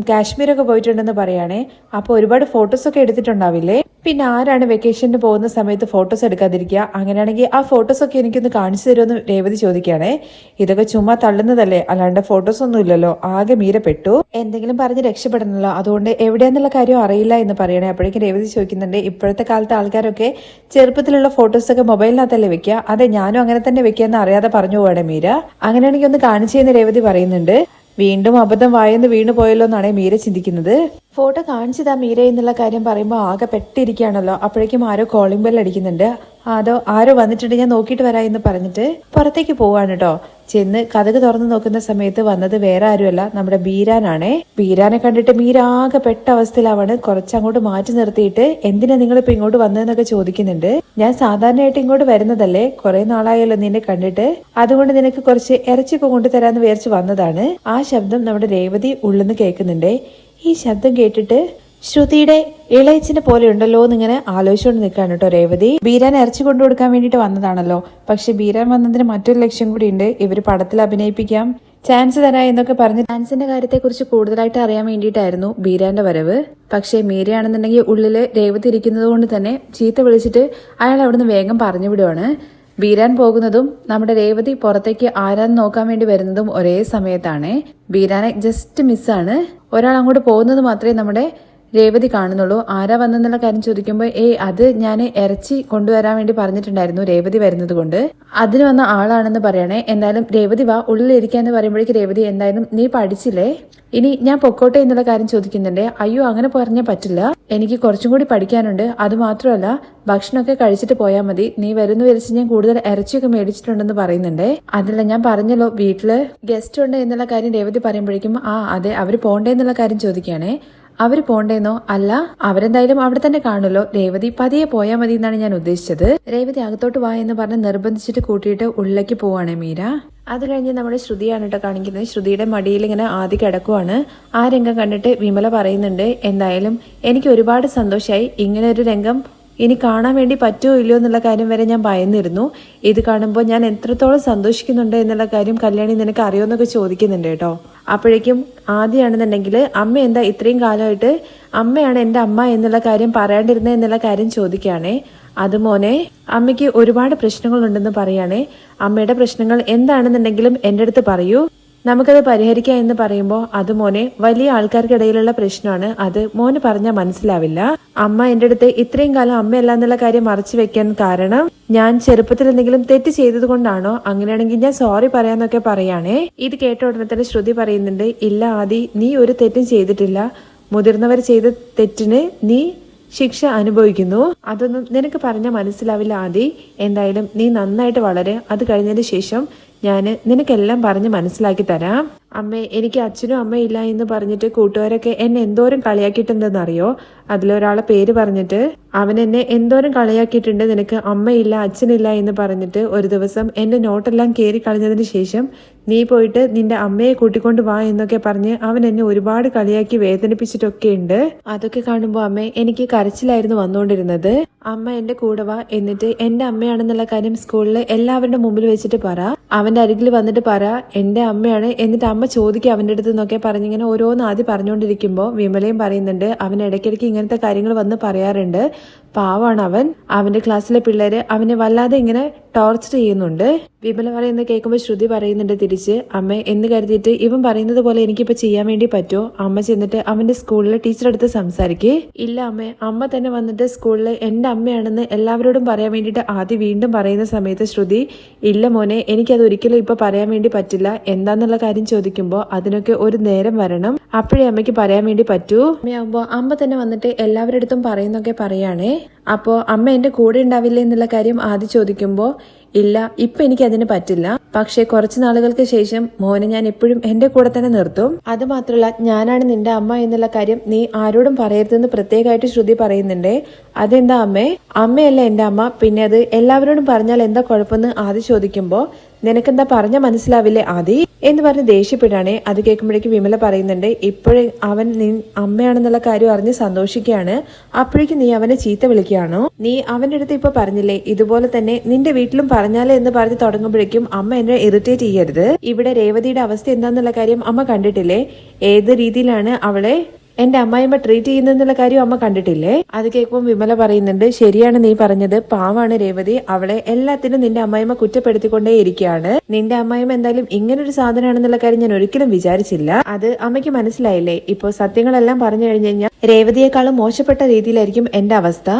കാശ്മീരൊക്കെ പോയിട്ടുണ്ടെന്ന് പറയാണേ. അപ്പൊ ഒരുപാട് ഫോട്ടോസ് ഒക്കെ എടുത്തിട്ടുണ്ടാവില്ലേ? പിന്നെ ആരാണ് വെക്കേഷന് പോകുന്ന സമയത്ത് ഫോട്ടോസ് എടുക്കാതിരിക്കുക? അങ്ങനെയാണെങ്കിൽ ആ ഫോട്ടോസ് ഒക്കെ എനിക്കൊന്ന് കാണിച്ചു തരുമെന്ന് രേവതി ചോദിക്കുകയാണേ. ഇതൊക്കെ ചുമ്മാ തള്ളുന്നതല്ലേ, അല്ലാണ്ട് ഫോട്ടോസ് ഒന്നും ഇല്ലല്ലോ. ആകെ മീര പെട്ടു. എന്തെങ്കിലും പറഞ്ഞ് രക്ഷപ്പെടണല്ലോ, അതുകൊണ്ട് എവിടെയാന്നുള്ള കാര്യം അറിയില്ല എന്ന് പറയണേ. അപ്പോഴേക്കും രേവതി ചോദിക്കുന്നുണ്ട്, ഇപ്പോഴത്തെ കാലത്തെ ആൾക്കാരൊക്കെ ചെറുപ്പത്തിലുള്ള ഫോട്ടോസ് ഒക്കെ മൊബൈലിനകത്തല്ലേ വെക്കുക? അതെ, ഞാനും അങ്ങനെ തന്നെ വെക്കാന്ന് അറിയാതെ പറഞ്ഞു പോവാണ് മീര. അങ്ങനെയാണെങ്കിൽ ഒന്ന് കാണിച്ചു എന്ന് രേവതി പറയുന്നുണ്ട്. വീണ്ടും അബദ്ധം വായെന്ന് വീണു പോയല്ലോ എന്നാണ് മീര ചിന്തിക്കുന്നത്. ഫോട്ടോ കാണിച്ചതാ മീര എന്നുള്ള കാര്യം പറയുമ്പോൾ ആകെ പെട്ടിരിക്കുകയാണല്ലോ. അപ്പോഴേക്കും ആരോ കോളിംഗ് ബെൽ അടിക്കുന്നുണ്ട്. ആരോ വന്നിട്ടുണ്ട്, ഞാൻ നോക്കിയിട്ട് വരാ എന്ന് പറഞ്ഞിട്ട് പുറത്തേക്ക് പോവാണ് കേട്ടോ. ചെന്ന് കതക് തുറന്നു നോക്കുന്ന സമയത്ത് വന്നത് വേറെ ആരുമല്ല, നമ്മുടെ ബീരാനാണേ. ബീരാനെ കണ്ടിട്ട് മീര ആകെ പെട്ട അവസ്ഥയിലാവാണ്. കുറച്ചങ്ങോട്ട് മാറ്റി നിർത്തിയിട്ട്, എന്തിനാ നിങ്ങളിപ്പോ ഇങ്ങോട്ട് വന്നതെന്നൊക്കെ ചോദിക്കുന്നുണ്ട്. ഞാൻ സാധാരണയായിട്ട് ഇങ്ങോട്ട് വരുന്നതല്ലേ, കുറെ നാളായല്ലോ നിന്നെ കണ്ടിട്ട്, അതുകൊണ്ട് നിനക്ക് കുറച്ച് ഇറച്ചിയൊക്കെ കൊണ്ടുതരാന്ന് വിചാരിച്ച് വന്നതാണ്. ആ ശബ്ദം നമ്മുടെ രേവതി ഉള്ളെന്ന് കേൾക്കുന്നുണ്ട്. ഈ ശബ്ദം കേട്ടിട്ട് ശ്രുതിയുടെ ഇളയച്ചിനെ പോലെ ഉണ്ടല്ലോ എന്നിങ്ങനെ ആലോചിച്ചുകൊണ്ട് നിൽക്കാണ് കേട്ടോ രേവതി. ബീരാൻ ഇറച്ചി കൊണ്ടു കൊടുക്കാൻ വേണ്ടിയിട്ട് വന്നതാണല്ലോ. പക്ഷെ ബീരാൻ വന്നതിന് മറ്റൊരു ലക്ഷ്യം കൂടി ഉണ്ട്. ഇവര് പടത്തിൽ അഭിനയിപ്പിക്കാം, ചാൻസ് തരാ എന്നൊക്കെ പറഞ്ഞ് ഡാൻസിന്റെ കാര്യത്തെ കുറിച്ച് കൂടുതലായിട്ട് അറിയാൻ വേണ്ടിയിട്ടായിരുന്നു ബീരാന്റെ വരവ്. പക്ഷെ മീരയാണെന്നുണ്ടെങ്കിൽ ഉള്ളില് രേവതി ഇരിക്കുന്നത് കൊണ്ട് തന്നെ ചീത്ത വിളിച്ചിട്ട് അയാൾ അവിടുന്ന് വേഗം പറഞ്ഞു വിടുവാണ്. ബീരാൻ പോകുന്നതും നമ്മുടെ രേവതി പുറത്തേക്ക് ആരാന്ന് നോക്കാൻ വേണ്ടി വരുന്നതും ഒരേ സമയത്താണ്. ബീരാനെ ജസ്റ്റ് മിസ്സാണ്. ഒരാൾ അങ്ങോട്ട് പോകുന്നത് മാത്രമേ നമ്മുടെ രേവതി കാണുന്നുള്ളൂ. ആരാ വന്നെന്നുള്ള കാര്യം ചോദിക്കുമ്പോൾ അത് ഞാൻ ഇറച്ചി കൊണ്ടുവരാൻ വേണ്ടി പറഞ്ഞിട്ടുണ്ടായിരുന്നു, രേവതി വരുന്നത് കൊണ്ട് അതിന് വന്ന ആളാണെന്ന് പറയണേ. എന്തായാലും രേവതി വാ ഉള്ളിലിരിക്കാന്ന് പറയുമ്പോഴേക്ക് രേവതി എന്തായാലും നീ പഠിച്ചില്ലേ, ഇനി ഞാൻ പൊക്കോട്ടെ എന്നുള്ള കാര്യം ചോദിക്കുന്നുണ്ട്. അയ്യോ അങ്ങനെ പറഞ്ഞാൽ പറ്റില്ല, എനിക്ക് കുറച്ചും കൂടി പഠിക്കാനുണ്ട്, അത് മാത്രമല്ല ഭക്ഷണമൊക്കെ കഴിച്ചിട്ട് പോയാൽ മതി, നീ വരുന്ന വിരിച്ച് ഞാൻ കൂടുതൽ ഇറച്ചിയൊക്കെ മേടിച്ചിട്ടുണ്ടെന്ന് പറയുന്നുണ്ട്. അതില്ല ഞാൻ പറഞ്ഞല്ലോ വീട്ടില് ഗസ്റ്റ് ഉണ്ട് എന്നുള്ള കാര്യം രേവതി പറയുമ്പോഴേക്കും അതെ അവര് പോണ്ടേ എന്നുള്ള കാര്യം ചോദിക്കുകയാണേ. അവര് പോണ്ടേന്നോ? അല്ല അവരെന്തായാലും അവിടെ തന്നെ കാണുമല്ലോ, രേവതി പതിയെ പോയാൽ മതി എന്നാണ് ഞാൻ ഉദ്ദേശിച്ചത്. രേവതി അകത്തോട്ട് വാ എന്ന് പറഞ്ഞ് നിർബന്ധിച്ചിട്ട് കൂട്ടിയിട്ട് ഉള്ളിലേക്ക് പോവാണ് മീര. അത് കഴിഞ്ഞ് നമ്മുടെ ശ്രുതിയാണ് കേട്ടോ കാണിക്കുന്നത്. ശ്രുതിയുടെ മടിയിൽ ഇങ്ങനെ ആദ്യം കിടക്കുവാണ്. ആ രംഗം കണ്ടിട്ട് വിമല പറയുന്നുണ്ട്, എന്തായാലും എനിക്ക് ഒരുപാട് സന്തോഷമായി, ഇങ്ങനെ ഒരു രംഗം ഇനി കാണാൻ വേണ്ടി പറ്റുമോ ഇല്ലയോ എന്നുള്ള കാര്യം വരെ ഞാൻ ഭയന്നിരുന്നു. ഇത് കാണുമ്പോൾ ഞാൻ എത്രത്തോളം സന്തോഷിക്കുന്നുണ്ട് എന്നുള്ള കാര്യം കല്യാണി നിനക്ക് അറിയുമെന്നൊക്കെ ചോദിക്കുന്നുണ്ട് കേട്ടോ. അപ്പോഴേക്കും ആദ്യമാണെന്നുണ്ടെങ്കിൽ അമ്മ എന്താ ഇത്രയും കാലമായിട്ട് അമ്മയാണ് എൻ്റെ അമ്മ എന്നുള്ള കാര്യം പറയാണ്ടിരുന്നത് എന്നുള്ള കാര്യം ചോദിക്കുകയാണേ. അത് മോനെ അമ്മയ്ക്ക് ഒരുപാട് പ്രശ്നങ്ങളുണ്ടെന്ന് പറയാണേ, അമ്മയുടെ പ്രശ്നങ്ങൾ എന്താണെന്നുണ്ടെങ്കിലും എൻ്റെ അടുത്ത് പറയൂ, നമുക്കത് പരിഹരിക്കാം എന്ന് പറയുമ്പോൾ അത് മോനെ വലിയ ആൾക്കാർക്കിടയിലുള്ള പ്രശ്നമാണ്, അത് മോന് പറഞ്ഞാൽ മനസ്സിലാവില്ല. അമ്മ എൻ്റെ അടുത്ത് ഇത്രയും കാലം അമ്മയല്ല എന്നുള്ള കാര്യം മറച്ചു വെക്കാൻ കാരണം ഞാൻ ചെറുപ്പത്തിൽ എന്തെങ്കിലും തെറ്റ് ചെയ്തത് കൊണ്ടാണോ? അങ്ങനെയാണെങ്കിൽ ഞാൻ സോറി പറയാന്നൊക്കെ പറയാണേ. ഇത് കേട്ട ഉടനെ തന്നെ ശ്രുതി പറയുന്നുണ്ട്, ഇല്ല ആദി നീ ഒരു തെറ്റും ചെയ്തിട്ടില്ല, മുതിർന്നവർ ചെയ്ത തെറ്റിന് നീ ശിക്ഷ അനുഭവിക്കുന്നു, അതൊന്നും നിനക്ക് പറഞ്ഞാൽ മനസ്സിലാവില്ല ആദി. എന്തായാലും നീ നന്നായിട്ട് വളരെ, അത് കഴിഞ്ഞതിന് ശേഷം ഞാൻ നിനക്കെല്ലാം പറഞ്ഞ് മനസ്സിലാക്കി തരാം. അമ്മേ എനിക്ക് അച്ഛനും അമ്മയും ഇല്ല എന്ന് പറഞ്ഞിട്ട് കൂട്ടുകാരൊക്കെ എന്നെ എന്തോരം കളിയാക്കിയിട്ടുണ്ടെന്നറിയോ? അതിലൊരാളെ പേര് പറഞ്ഞിട്ട് അവൻ എന്നെ എന്തോരം കളിയാക്കിയിട്ടുണ്ട്, നിനക്ക് അമ്മയില്ല അച്ഛനില്ല എന്ന് പറഞ്ഞിട്ട്. ഒരു ദിവസം എന്റെ നോട്ടെല്ലാം കയറി കളഞ്ഞതിന് ശേഷം നീ പോയിട്ട് നിന്റെ അമ്മയെ കൂട്ടിക്കൊണ്ട് വാ എന്നൊക്കെ പറഞ്ഞ് അവൻ എന്നെ ഒരുപാട് കളിയാക്കി വേദനിപ്പിച്ചിട്ടൊക്കെ ഉണ്ട്. അതൊക്കെ കാണുമ്പോൾ അമ്മേ എനിക്ക് കരച്ചിലായിരുന്നു വന്നുകൊണ്ടിരുന്നത്. അമ്മ എന്റെ കൂടെ വാ, എന്നിട്ട് എന്റെ അമ്മയാണെന്നുള്ള കാര്യം സ്കൂളിൽ എല്ലാവരുടെ മുമ്പിൽ വെച്ചിട്ട് പറ, അവന്റെ അരികിൽ വന്നിട്ട് പറ എന്റെ അമ്മയാണ്, എന്നിട്ട് അമ്മ ചോദിക്കുക അവന്റെ അടുത്ത് നിന്നൊക്കെ പറഞ്ഞിങ്ങനെ ഓരോന്ന് ആദ്യം പറഞ്ഞുകൊണ്ടിരിക്കുമ്പോൾ വിമലയും പറയുന്നുണ്ട്, അവൻ ഇടയ്ക്കിടയ്ക്ക് ഇങ്ങനത്തെ കാര്യങ്ങൾ വന്ന് പറയാറുണ്ട്, പാവാണ് അവൻ, അവന്റെ ക്ലാസ്സിലെ പിള്ളേര് അവനെ വല്ലാതെ ഇങ്ങനെ ടോർച്ചർ ചെയ്യുന്നുണ്ട്. വിമല പറയുന്നത് കേൾക്കുമ്പോൾ ശ്രുതി പറയുന്നുണ്ട് തിരിച്ച്, അമ്മ എന്ന് കരുതിയിട്ട് ഇവൻ പറയുന്നത് പോലെ എനിക്കിപ്പോ ചെയ്യാൻ വേണ്ടി പറ്റുമോ? അമ്മ ചെന്നിട്ട് അവന്റെ സ്കൂളിലെ ടീച്ചറെ അടുത്ത് സംസാരിക്കേ. ഇല്ല അമ്മ, അമ്മ തന്നെ വന്നിട്ട് സ്കൂളിൽ എന്റെ അമ്മയാണെന്ന് എല്ലാവരോടും പറയാൻ വേണ്ടിയിട്ട് ആദ്യം വീണ്ടും പറയുന്ന സമയത്ത് ശ്രുതി, ഇല്ല മോനെ എനിക്കത് ഒരിക്കലും ഇപ്പൊ പറയാൻ വേണ്ടി പറ്റില്ല, എന്താന്നുള്ള കാര്യം ചോദിക്കുമ്പോൾ അതിനൊക്കെ ഒരു നേരം വരണം, അപ്പോഴേ അമ്മയ്ക്ക് പറയാൻ വേണ്ടി പറ്റൂ. അമ്മയാകുമ്പോ അമ്മ തന്നെ വന്നിട്ട് എല്ലാവരുടെ അടുത്തും പറയുന്നൊക്കെ പറയാണേ. അപ്പോ അമ്മ എന്റെ കൂടെ ഉണ്ടാവില്ലേ എന്നുള്ള കാര്യം ആദ്യം ചോദിക്കുമ്പോ ഇല്ല ഇപ്പൊ എനിക്ക് അതിന് പറ്റില്ല, പക്ഷെ കുറച്ചു നാളുകൾക്ക് ശേഷം മോനെ ഞാൻ എപ്പോഴും എന്റെ കൂടെ തന്നെ നിർത്തും. അത് മാത്രമല്ല ഞാനാണ് നിന്റെ അമ്മ എന്നുള്ള കാര്യം നീ ആരോടും പറയരുതെന്ന് പ്രത്യേകമായിട്ട് ശ്രുതി പറയുന്നുണ്ട്. അതെന്താ അമ്മേ? അമ്മയല്ല എന്റെ അമ്മ, പിന്നെ അത് എല്ലാവരോടും പറഞ്ഞാൽ എന്താ കുഴപ്പമെന്ന് ആദ്യം ചോദിക്കുമ്പോ നിനക്കെന്താ പറഞ്ഞ മനസ്സിലാവില്ലേ ആദി എന്ന് പറഞ്ഞ് ദേഷ്യപ്പെടാണേ. അത് കേൾക്കുമ്പോഴേക്ക് വിമല പറയുന്നുണ്ട്, ഇപ്പോഴേ അവൻ നീ അമ്മയാണെന്നുള്ള കാര്യം അറിഞ്ഞ് സന്തോഷിക്കുകയാണ്, അപ്പോഴേക്കും നീ അവനെ ചീത്ത വിളിക്കുകയാണോ? നീ അവന്റെ അടുത്ത് ഇപ്പൊ പറഞ്ഞില്ലേ ഇതുപോലെ തന്നെ നിന്റെ വീട്ടിലും പറഞ്ഞാലേ എന്ന് പറഞ്ഞ് തുടങ്ങുമ്പോഴേക്കും അമ്മ എന്നെ ഇറിറ്റേറ്റ് ചെയ്യരുത്. ഇവിടെ രേവതിയുടെ അവസ്ഥ എന്താന്നുള്ള കാര്യം അമ്മ കണ്ടിട്ടില്ലേ, ഏത് രീതിയിലാണ് അവളെ എന്റെ അമ്മായിമ്മ ട്രീറ്റ് ചെയ്യുന്നുള്ള കാര്യം അമ്മ കണ്ടിട്ടില്ലേ? അത് കേൾക്കുമ്പോൾ വിമല പറയുന്നുണ്ട്, ശരിയാണ് നീ പറഞ്ഞത്, പാവാണ് രേവതി, അവളെ എല്ലാത്തിനും നിന്റെ അമ്മായിമ്മ കുറ്റപ്പെടുത്തിക്കൊണ്ടേ ഇരിക്കുകയാണ്. നിന്റെ അമ്മായിമ്മ എന്തായാലും ഇങ്ങനൊരു സാധനമാണെന്നുള്ള കാര്യം ഞാൻ ഒരിക്കലും വിചാരിച്ചില്ല. അത് അമ്മയ്ക്ക് മനസ്സിലായില്ലേ? ഇപ്പൊ സത്യങ്ങളെല്ലാം പറഞ്ഞു കഴിഞ്ഞു കഴിഞ്ഞാൽ രേവതിയെക്കാളും മോശപ്പെട്ട രീതിയിലായിരിക്കും എന്റെ അവസ്ഥ.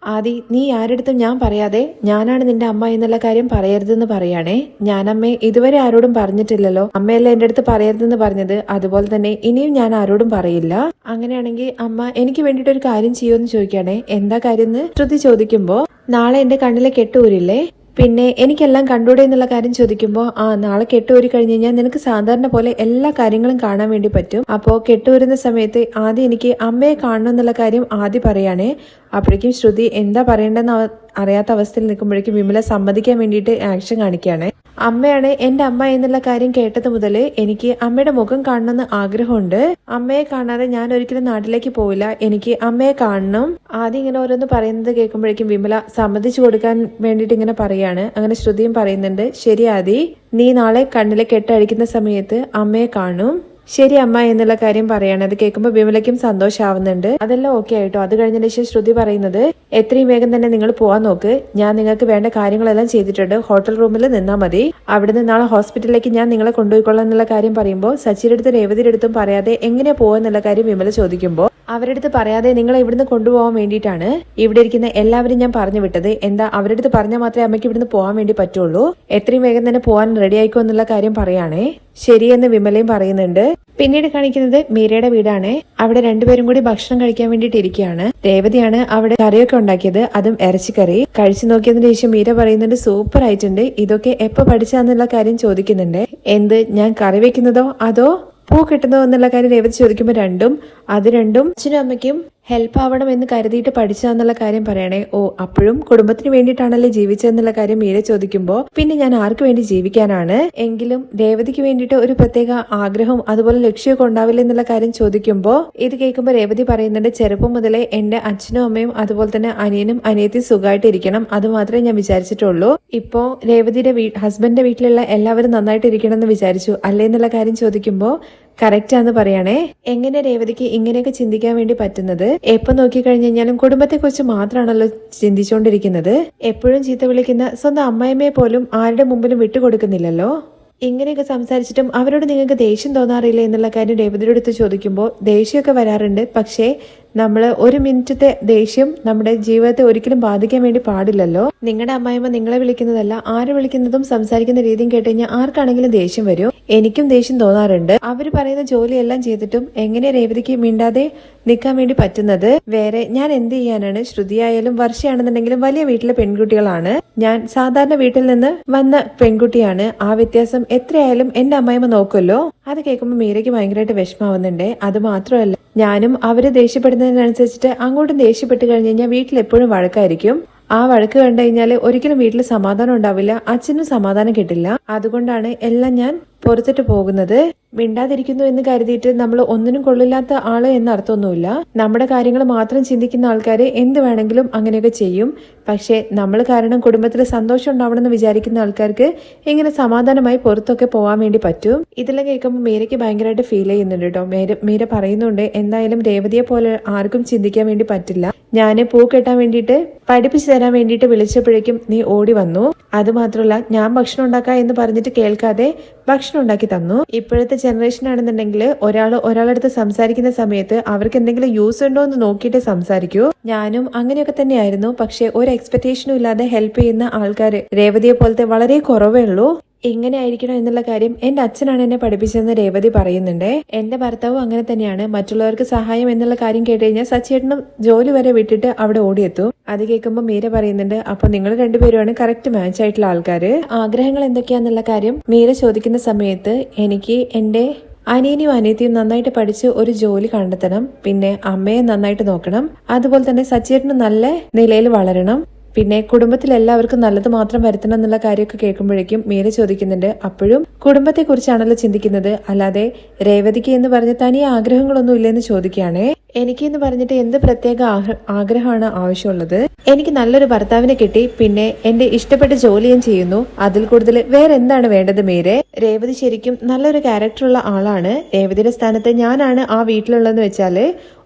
ആദി നീ ആരെടുത്തും ഞാൻ പറയാതെ ഞാനാണ് നിന്റെ അമ്മ എന്നുള്ള കാര്യം പറയരുതെന്ന് പറയാണേ. ഞാനമ്മേ ഇതുവരെ ആരോടും പറഞ്ഞിട്ടില്ലല്ലോ, അമ്മയല്ല എന്റെ അടുത്ത് പറയരുതെന്ന് പറഞ്ഞത്, അതുപോലെ തന്നെ ഇനിയും ഞാൻ ആരോടും പറയില്ല. അങ്ങനെയാണെങ്കിൽ അമ്മ എനിക്ക് വേണ്ടിയിട്ട് ഒരു കാര്യം ചെയ്യുമെന്ന് ചോദിക്കുകയാണേ. എന്താ കാര്യം എന്ന് ശ്രുതി ചോദിക്കുമ്പോ, നാളെ എന്റെ കണ്ണിലെ കെട്ടൂരില്ലേ, പിന്നെ എനിക്കെല്ലാം കണ്ടൂടെ എന്നുള്ള കാര്യം ചോദിക്കുമ്പോൾ നാളെ കെട്ടൂരി കഴിഞ്ഞ് കഴിഞ്ഞാൽ നിനക്ക് സാധാരണ പോലെ എല്ലാ കാര്യങ്ങളും കാണാൻ വേണ്ടി പറ്റും. അപ്പോൾ കെട്ടൂരുന്ന സമയത്ത് ആദ്യം എനിക്ക് അമ്മയെ കാണണം എന്നുള്ള കാര്യം ആദ്യം പറയാണേ. അപ്പോഴേക്കും ശ്രുതി എന്താ പറയേണ്ടെന്ന് അറിയാത്ത അവസ്ഥയിൽ നിൽക്കുമ്പോഴേക്കും വിമല സമ്മതിക്കാൻ വേണ്ടിയിട്ട് ആക്ഷൻ കാണിക്കുകയാണ്. അമ്മയാണ് എന്റെ അമ്മ എന്നുള്ള കാര്യം കേട്ടത് മുതൽ എനിക്ക് അമ്മയുടെ മുഖം കാണണമെന്ന് ആഗ്രഹമുണ്ട്. അമ്മയെ കാണാതെ ഞാൻ ഒരിക്കലും നാട്ടിലേക്ക് പോവില്ല, എനിക്ക് അമ്മയെ കാണണം. ആദ്യം ഇങ്ങനെ ഓരോന്ന് പറയുന്നത് കേൾക്കുമ്പോഴേക്കും വിമല സമ്മതിച്ചു കൊടുക്കാൻ വേണ്ടിയിട്ട് ഇങ്ങനെ പറയാണ്. അങ്ങനെ ശ്രുതിയും പറയുന്നുണ്ട്, ശരി ആദി, നീ നാളെ കണ്ണിലെ കെട്ടഴിക്കുന്ന സമയത്ത് അമ്മയെ കാണും. ശരി അമ്മ എന്നുള്ള കാര്യം പറയാണ്. അത് കേൾക്കുമ്പോൾ വിമലയ്ക്കും സന്തോഷമാവുന്നുണ്ട്. അതെല്ലാം ഓക്കെ ആയിട്ടോ. അത് കഴിഞ്ഞ ശേഷം ശ്രുതി പറയുന്നത്, എത്രയും വേഗം തന്നെ നിങ്ങൾ പോവാൻ നോക്ക്, ഞാൻ നിങ്ങൾക്ക് വേണ്ട കാര്യങ്ങളെല്ലാം ചെയ്തിട്ടുണ്ട്, ഹോട്ടൽ റൂമിൽ നിന്നാൽ മതി, അവിടുന്ന് നാളെ ഹോസ്പിറ്റലിലേക്ക് ഞാൻ നിങ്ങളെ കൊണ്ടുപോയിക്കൊള്ളാം എന്നുള്ള കാര്യം പറയുമ്പോൾ സച്ചിയുടെ അടുത്തും രേവതിയുടെ അടുത്തും പറയാതെ എങ്ങനെയാ പോവാന്നുള്ള കാര്യം വിമല ചോദിക്കുമ്പോൾ അവരുടെ അടുത്ത് പറയാതെ നിങ്ങളെ ഇവിടുന്ന് കൊണ്ടുപോകാൻ വേണ്ടിയിട്ടാണ് ഇവിടെ ഇരിക്കുന്ന എല്ലാവരും ഞാൻ പറഞ്ഞു വിട്ടത്. എന്താ അവരുടെ അടുത്ത് പറഞ്ഞാൽ മാത്രമേ അമ്മയ്ക്ക് ഇവിടുന്ന് പോകാൻ വേണ്ടി പറ്റുള്ളൂ. എത്രയും വേഗം തന്നെ പോകാൻ റെഡി ആയിക്കോ എന്നുള്ള കാര്യം പറയാണേ. ശരിയെന്ന് വിമലയും പറയുന്നുണ്ട്. പിന്നീട് കാണിക്കുന്നത് മീരയുടെ വീടാണ്. അവിടെ രണ്ടുപേരും കൂടി ഭക്ഷണം കഴിക്കാൻ വേണ്ടിട്ട് ഇരിക്കുകയാണ്. രേവതിയാണ് അവിടെ കറിയൊക്കെ ഉണ്ടാക്കിയത്, അതും ഇറച്ചിക്കറി. കഴിച്ചു നോക്കിയതിന് ശേഷം മീര പറയുന്നുണ്ട് സൂപ്പർ ആയിട്ടുണ്ട്, ഇതൊക്കെ എപ്പോ പഠിച്ചാന്നുള്ള കാര്യം ചോദിക്കുന്നുണ്ട്. എന്ത്, ഞാൻ കറി വെക്കുന്നതോ അതോ പൂ കിട്ടുന്നതോ എന്നുള്ള കാര്യം രേവതി ചോദിക്കുമ്പോൾ രണ്ടും അച്ഛനും അമ്മയ്ക്കും ഹെൽപ്പ് ആവണം എന്ന് കരുതിയിട്ട് പഠിച്ചാന്നുള്ള കാര്യം പറയണേ. ഓ, അപ്പോഴും കുടുംബത്തിന് വേണ്ടിയിട്ടാണല്ലേ ജീവിച്ചതെന്നുള്ള കാര്യം മീര ചോദിക്കുമ്പോൾ പിന്നെ ഞാൻ ആർക്ക് വേണ്ടി ജീവിക്കാനാണ്, എങ്കിലും രേവതിക്ക് വേണ്ടിയിട്ട് ഒരു പ്രത്യേക ആഗ്രഹവും അതുപോലെ ലക്ഷ്യമൊക്കെ ഉണ്ടാവില്ല എന്നുള്ള കാര്യം ചോദിക്കുമ്പോൾ ഇത് കേൾക്കുമ്പോൾ രേവതി പറയുന്നുണ്ട് ചെറുപ്പം മുതലേ എന്റെ അച്ഛനും അമ്മയും അതുപോലെ തന്നെ അനിയനും അനിയത്തിയും സുഖമായിട്ട് ഇരിക്കണം, അത് മാത്രമേ ഞാൻ വിചാരിച്ചിട്ടുള്ളൂ. ഇപ്പോ രേവതിയുടെ ഹസ്ബൻഡിന്റെ വീട്ടിലുള്ള എല്ലാവരും നന്നായിട്ട് ഇരിക്കണം എന്ന് വിചാരിച്ചു അല്ലേ എന്നുള്ള കാര്യം ചോദിക്കുമ്പോൾ കറക്റ്റാന്ന് പറയണേ. എങ്ങനെ രേവതിക്ക് ഇങ്ങനെയൊക്കെ ചിന്തിക്കാൻ വേണ്ടി പറ്റുന്നത്? എപ്പോ നോക്കിക്കഴിഞ്ഞു കഴിഞ്ഞാലും കുടുംബത്തെ കുറിച്ച് മാത്രമാണല്ലോ ചിന്തിച്ചുകൊണ്ടിരിക്കുന്നത്. എപ്പോഴും ചീത്ത വിളിക്കുന്ന സ്വന്തം അമ്മായിമ്മയെ പോലും ആരുടെ മുമ്പിലും വിട്ടുകൊടുക്കുന്നില്ലല്ലോ. ഇങ്ങനെയൊക്കെ സംസാരിച്ചിട്ടും അവരോട് നിങ്ങൾക്ക് ദേഷ്യം തോന്നാറില്ല എന്നുള്ള കാര്യം രേവതിയുടെ അടുത്ത് ചോദിക്കുമ്പോൾ ദേഷ്യമൊക്കെ വരാറുണ്ട്. പക്ഷേ നമ്മൾ ഒരു മിനിറ്റത്തെ ദേഷ്യം നമ്മുടെ ജീവിതത്തെ ഒരിക്കലും ബാധിക്കാൻ വേണ്ടി പാടില്ലല്ലോ. നിങ്ങളുടെ അമ്മായിമ്മ നിങ്ങളെ വിളിക്കുന്നതല്ല, ആര് വിളിക്കുന്നതും സംസാരിക്കുന്ന രീതിയും കേട്ട് കഴിഞ്ഞാൽ ആർക്കാണെങ്കിലും ദേഷ്യം വരും. എനിക്കും ദേഷ്യം തോന്നാറുണ്ട്. അവര് പറയുന്ന ജോലിയെല്ലാം ചെയ്തിട്ടും എങ്ങനെ രേവതിക്ക് മിണ്ടാതെ നിൽക്കാൻ വേണ്ടി പറ്റുന്നത്? വേറെ ഞാൻ എന്ത് ചെയ്യാനാണ്? ശ്രുതിയായാലും വർഷയാണെന്നുണ്ടെങ്കിലും വലിയ വീട്ടിലെ പെൺകുട്ടികളാണ്. ഞാൻ സാധാരണ വീട്ടിൽ നിന്ന് വന്ന പെൺകുട്ടിയാണ്. ആ വ്യത്യാസം എത്രയായാലും എന്റെ അമ്മായിമ്മ നോക്കുമല്ലോ. അത് കേൾക്കുമ്പോൾ മീരയ്ക്ക് ഭയങ്കരമായിട്ട് വിഷമാവുന്നുണ്ട്. അത് മാത്രമല്ല, ഞാനും അവര് ദേഷ്യപ്പെടുന്നതിനനുസരിച്ചിട്ട് അങ്ങോട്ടും ദേഷ്യപ്പെട്ട് കഴിഞ്ഞ് കഴിഞ്ഞാൽ വീട്ടിൽ എപ്പോഴും വഴക്കായിരിക്കും. ആ വഴക്ക് കണ്ടു കഴിഞ്ഞാൽ ഒരിക്കലും വീട്ടിൽ സമാധാനം ഉണ്ടാവില്ല, അച്ഛനും സമാധാനം കിട്ടില്ല. അതുകൊണ്ടാണ് എല്ലാം ഞാൻ പുറത്തിട്ട് പോകുന്നത്. മിണ്ടാതിരിക്കുന്നു എന്ന് കരുതിയിട്ട് നമ്മൾ ഒന്നിനും കൊള്ളില്ലാത്ത ആള് എന്ന അർത്ഥമൊന്നുമില്ല. നമ്മുടെ കാര്യങ്ങൾ മാത്രം ചിന്തിക്കുന്ന ആൾക്കാര് എന്ത് വേണമെങ്കിലും അങ്ങനെയൊക്കെ ചെയ്യും. പക്ഷെ നമ്മൾ കാരണം കുടുംബത്തിൽ സന്തോഷം ഉണ്ടാവണം എന്ന് വിചാരിക്കുന്ന ആൾക്കാർക്ക് ഇങ്ങനെ സമാധാനമായി പുറത്തൊക്കെ പോകാൻ വേണ്ടി പറ്റും. ഇതെല്ലാം കേൾക്കുമ്പോൾ മീരയ്ക്ക് ഭയങ്കരമായിട്ട് ഫീൽ ചെയ്യുന്നുണ്ട് കേട്ടോ. മീര പറയുന്നുണ്ട് എന്തായാലും രേവതിയെ പോലെ ആർക്കും ചിന്തിക്കാൻ വേണ്ടി പറ്റില്ല. ഞാന് പൂ കെട്ടാൻ വേണ്ടിയിട്ട് പഠിപ്പിച്ചു തരാൻ വേണ്ടിയിട്ട് വിളിച്ചപ്പോഴേക്കും നീ ഓടി വന്നു. അത് മാത്രമല്ല, ഞാൻ ഭക്ഷണം ഉണ്ടാക്കാം എന്ന് പറഞ്ഞിട്ട് കേൾക്കാതെ ഭക്ഷണം ഉണ്ടാക്കി തന്നു. ഇപ്പോഴത്തെ ജനറേഷൻ ആണെന്നുണ്ടെങ്കിൽ ഒരാളടുത്ത് സംസാരിക്കുന്ന സമയത്ത് അവർക്ക് എന്തെങ്കിലും യൂസ് ഉണ്ടോ എന്ന് നോക്കിയിട്ട് സംസാരിക്കൂ. ഞാനും അങ്ങനെയൊക്കെ തന്നെയായിരുന്നു. പക്ഷെ ഒരു എക്സ്പെക്ടേഷനും ഇല്ലാതെ ഹെൽപ്പ് ചെയ്യുന്ന ആൾക്കാര് രേവതിയെ പോലത്തെ വളരെ കുറവേ ഉള്ളൂ. ഇങ്ങനെ ആയിരിക്കണം എന്നുള്ള കാര്യം എന്റെ അച്ഛനാണ് എന്നെ പഠിപ്പിച്ചതെന്ന് രേവതി പറയുന്നുണ്ട്. എന്റെ ഭർത്താവും അങ്ങനെ തന്നെയാണ്. മറ്റുള്ളവർക്ക് സഹായം എന്നുള്ള കാര്യം കേട്ട് കഴിഞ്ഞാൽ സച്ചേട്ടനും ജോലി വരെ വിട്ടിട്ട് അവിടെ ഓടിയെത്തും. അത് കേൾക്കുമ്പോൾ മീര പറയുന്നുണ്ട് അപ്പൊ നിങ്ങൾ രണ്ടുപേരുമാണ് കറക്റ്റ് മാച്ച് ആയിട്ടുള്ള ആൾക്കാര്. ആഗ്രഹങ്ങൾ എന്തൊക്കെയാന്നുള്ള കാര്യം മീര ചോദിക്കുന്ന സമയത്ത് എനിക്ക് എന്റെ അനിയനും അനിയത്തിയും നന്നായിട്ട് പഠിച്ച് ഒരു ജോലി കണ്ടെത്തണം, പിന്നെ അമ്മയെ നന്നായിട്ട് നോക്കണം, അതുപോലെ തന്നെ സച്ചേട്ടനും നല്ല നിലയിൽ വളരണം, പിന്നെ കുടുംബത്തിൽ എല്ലാവർക്കും നല്ലത് മാത്രം വരുത്തണം എന്നുള്ള കാര്യമൊക്കെ കേൾക്കുമ്പോഴേക്കും മീര ചോദിക്കുന്നുണ്ട് അപ്പോഴും കുടുംബത്തെ കുറിച്ചാണല്ലോ ചിന്തിക്കുന്നത്, അല്ലാതെ രേവതിക്ക് എന്ന് പറഞ്ഞ് തനിയെ ആഗ്രഹങ്ങളൊന്നും ഇല്ലെന്ന് ചോദിക്കുകയാണേ. എനിക്ക് എന്ന് പറഞ്ഞിട്ട് എന്ത് പ്രത്യേക ആഗ്രഹമാണ് ആവശ്യമുള്ളത്? എനിക്ക് നല്ലൊരു ഭർത്താവിനെ കിട്ടി, പിന്നെ എന്റെ ഇഷ്ടപ്പെട്ട ജോലിയും ചെയ്യുന്നു, അതിൽ കൂടുതൽ വേറെ എന്താണ് വേണ്ടത് മീരെ? രേവതി ശരിക്കും നല്ലൊരു ക്യാരക്ടറുള്ള ആളാണ്. രേവതിയുടെ സ്ഥാനത്ത് ഞാനാണ് ആ വീട്ടിലുള്ളതെന്ന് വെച്ചാല്